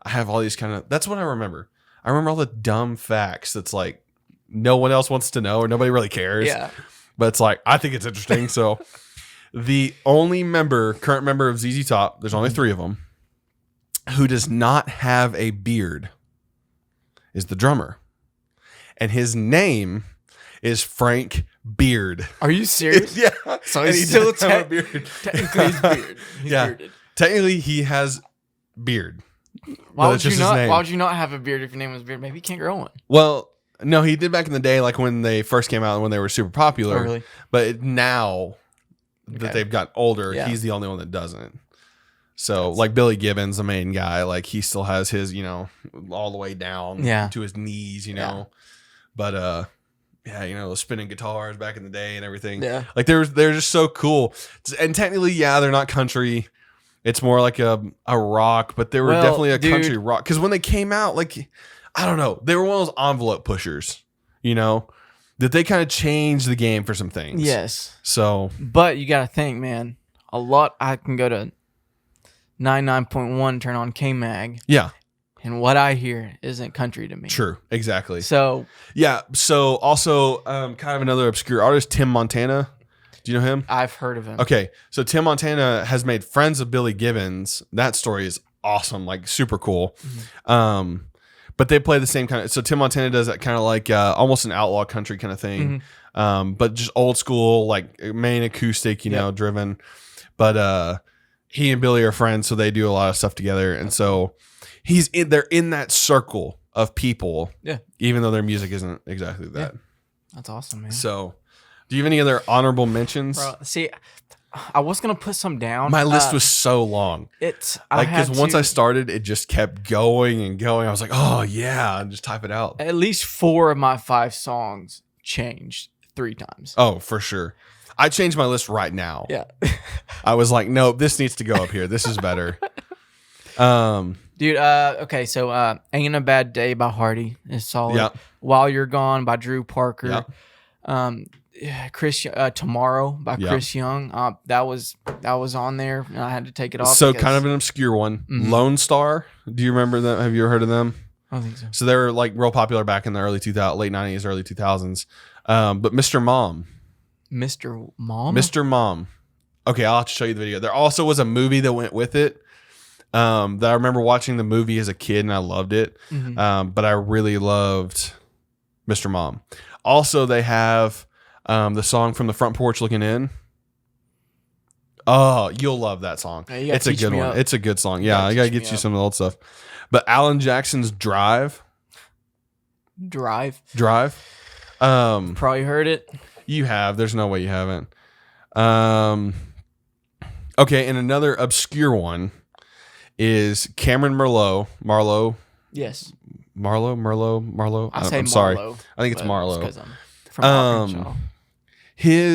have all these kind of, that's what I remember. I remember all the dumb facts that's like no one else wants to know or nobody really cares. Yeah. But it's like, I think it's interesting. So the only current member of ZZ Top, there's only 3 of them, who does not have a beard is the drummer. And his name is Frank Beard. Are you serious? Yeah. So he's still a beard. Technically he's beard. He's bearded. Technically he has beard. Why would you not have a beard if your name was Beard? Maybe you can't grow one. Well, no, he did back in the day, like when they first came out and when they were super popular. Oh, really? But now that they've got older, he's the only one that doesn't. So like Billy Gibbons, the main guy, like he still has his, all the way down to his knees, But the spinning guitars back in the day and everything. Yeah. Like they're just so cool. And technically, they're not country. It's more like a rock, but they were definitely a country rock. Because when they came out, like, I don't know, they were one of those envelope pushers, that they kind of changed the game for some things. Yes. So. But you got to think, man, I can go to 99.1, turn on K-Mag. Yeah. And what I hear isn't country to me. True. Exactly. So. Yeah. So also kind of another obscure artist, Tim Montana. Do you know him? I've heard of him. Okay. So Tim Montana has made friends of Billy Gibbons. That story is awesome. Like super cool. Mm-hmm. but they play the same kind of. So Tim Montana does that kind of like almost an outlaw country kind of thing, but just old school, like main acoustic, you know, driven. But he and Billy are friends, so they do a lot of stuff together, and so they're in that circle of people, even though their music isn't exactly that. Yeah. That's awesome, man. So, do you have any other honorable mentions? Bro, see, I was gonna put some down. My list was so long. It's like because once I started, it just kept going and going. I was like, oh yeah, and just type it out. At least 4 of my 5 songs changed 3 times. Oh, for sure. I changed my list right now. Yeah. I was like, no, this needs to go up here. This is better. Dude, okay, so Ain't a Bad Day by Hardy is solid. Yeah. While You're Gone by Drew Parker. Yeah. Tomorrow by Chris Young. That was on there, and I had to take it off. So kind of an obscure one. Lone Star. Do you remember that? Have you ever heard of them? I don't think so. So they were like real popular back in the late 90s, early 2000s. But Mr. Mom. Mr. Mom? Mr. Mom. Okay, I'll have to show you the video. There also was a movie that went with it. That I remember watching the movie as a kid and I loved it. But I really loved Mr. Mom. Also, they have the song From the Front Porch Looking In. Oh, you'll love that song. It's a good one. It's a good song. Yeah, I got to get you some of the old stuff. But Alan Jackson's Drive. Probably heard it. You have. There's no way you haven't. Okay, and another obscure one is Cameron Marlowe. Yes. Marlowe. I'm Marlowe, sorry. I think it's Marlowe. Because I'm from Arkansas. He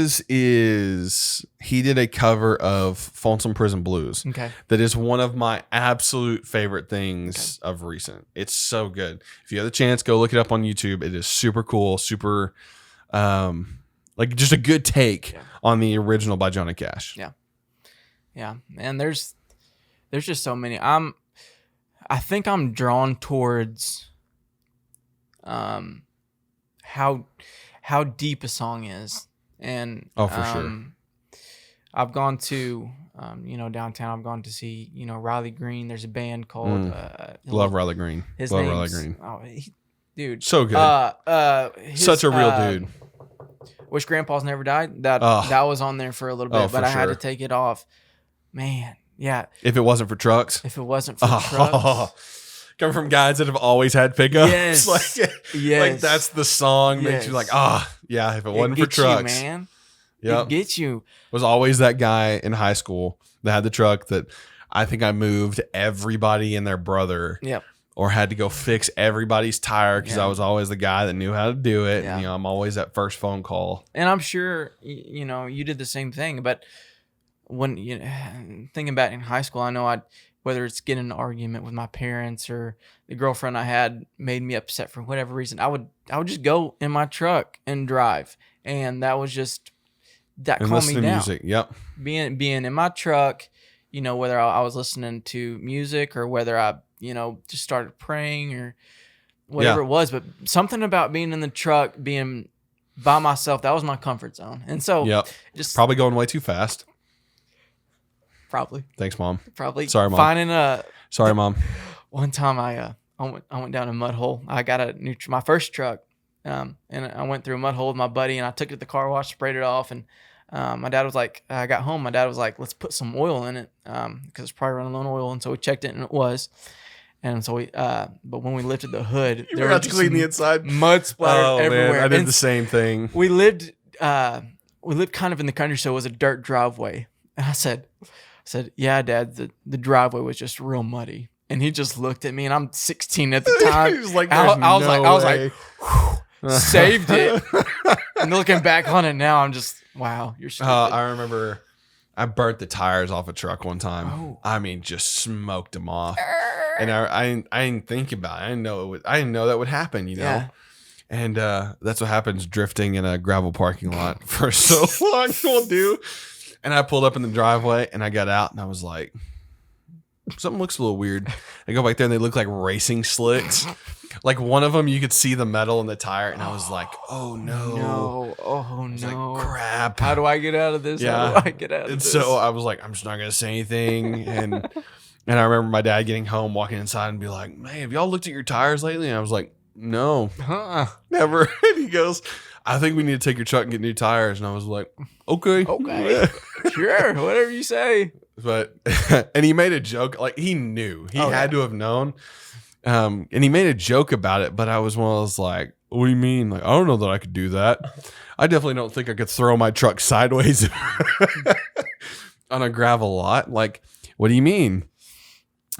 did a cover of Folsom Prison Blues. Okay. That is one of my absolute favorite things of recent. It's so good. If you have the chance, go look it up on YouTube. It is super cool, super like just a good take on the original by Johnny Cash. Yeah. Yeah. And there's just so many. I think I'm drawn towards how deep a song is. And for sure. I've gone to downtown. I've gone to see Riley Green. There's a band called Love Riley Green. Riley Green. Oh, dude, so good. Such a real dude. Wish Grandpa's Never Died. That was on there for a little bit, but I had to take it off. Man, yeah. If it wasn't for trucks. Trucks. Coming from guys that have always had pickups. Yes. Like that's the song makes you like, if it wasn't for trucks. You, man. Yep. It gets you. Was always that guy in high school that had the truck that I think I moved everybody and their brother. Yep. Or had to go fix everybody's tire because I was always the guy that knew how to do it. Yeah. And, I'm always that first phone call. And I'm sure, you did the same thing. But when thinking back in high school, I know whether it's getting an argument with my parents or the girlfriend I had made me upset for whatever reason, I would just go in my truck and drive. And that was just, that calmed me down. Music. Yep. Being in my truck, whether I was listening to music or whether I, just started praying or whatever it was. But something about being in the truck, being by myself, that was my comfort zone. And so just probably going way too fast. Probably. Thanks, Mom. Probably. Sorry, Mom. Sorry, Mom. One time I went down a mud hole. I got my first truck, and I went through a mud hole with my buddy, and I took it to the car wash, sprayed it off, and my dad was like, I got home. My dad was like, let's put some oil in it, because it's probably running low on oil, and so we checked it, and it was. And so but when we lifted the hood, there was to clean the inside, mud splattered everywhere. Man, I did the same thing. We lived kind of in the country, so it was a dirt driveway, and I said, yeah, Dad, the driveway was just real muddy. And he just looked at me, and I'm 16 at the time. He was like, I was like, saved it. And looking back on it now, I'm just, wow, you're stupid. I remember I burnt the tires off a truck one time. Oh. I mean, just smoked them off. And I didn't think about it. I didn't know that would happen, Yeah. And that's what happens drifting in a gravel parking lot for so long. Will do. And I pulled up in the driveway and I got out and I was like, something looks a little weird. I go back there and they look like racing slicks. Like one of them, you could see the metal in the tire. And I was like, oh no. Like, crap. How do I get out of this? Yeah. How do I get out of this? And so I was like, I'm just not going to say anything. And And I remember my dad getting home, walking inside and be like, man, have y'all looked at your tires lately? And I was like, no, never. And he goes, I think we need to take your truck and get new tires. And I was like, okay. Sure, whatever you say. But, and he made a joke, like he knew, he had to have known. And he made a joke about it, but I was one of those like, what do you mean? Like, I don't know that I could do that. I definitely don't think I could throw my truck sideways on a gravel lot. Like, what do you mean?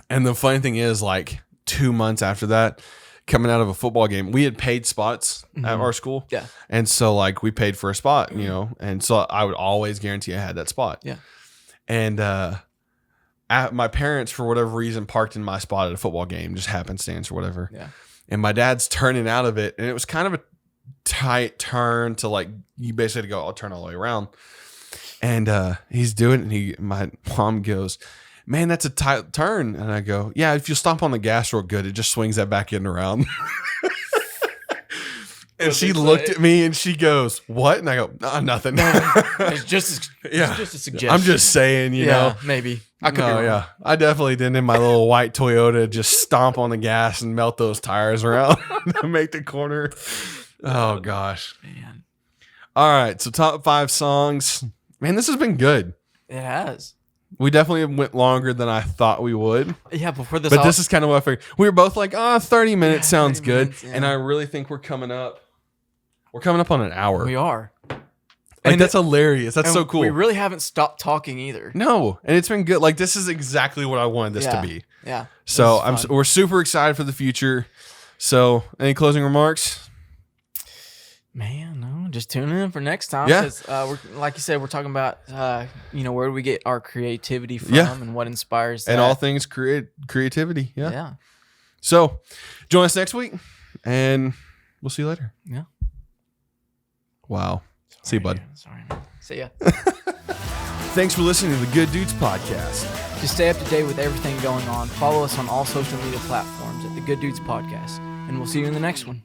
And the funny thing is, like 2 months after that, coming out of a football game, we had paid spots at our school. Yeah. And so like we paid for a spot, you know, and so I would always guarantee I had that spot. Yeah. And my parents, for whatever reason, parked in my spot at a football game, just happenstance or whatever. Yeah. And my dad's turning out of it, and it was kind of a tight turn to like, you basically go, I'll turn all the way around. And he's doing it, and my mom goes, man, that's a tight turn. And I go, yeah, if you stomp on the gas real good, it just swings that back end around. And she looked at me and she goes, what? And I go, nothing. It's just a suggestion. I'm just saying, you know. Maybe. I could be wrong. Yeah. I definitely didn't in my little white Toyota just stomp on the gas and melt those tires around to make the corner. Oh, gosh. Man. All right. So top 5 songs. Man, this has been good. It has. We definitely went longer than I thought we would. Yeah, before this. But this is kind of what I figured. We were both like, 30 minutes sounds 30 good. minutes, yeah. And I really think we're coming up on an hour. We are. Like, that's hilarious. That's so cool. We really haven't stopped talking either. No. And it's been good. Like, this is exactly what I wanted this to be. Yeah. So we're super excited for the future. So any closing remarks? Man, no, just tune in for next time. Yeah. Because we're, like you said, we're talking about, where do we get our creativity from and what inspires that. And all things creativity. Yeah. Yeah. So join us next week and we'll see you later. Yeah. Wow. See you, bud. Sorry, man. See ya. Thanks for listening to the Good Dudes Podcast. To stay up to date with everything going on, follow us on all social media platforms at the Good Dudes Podcast. And we'll see you in the next one.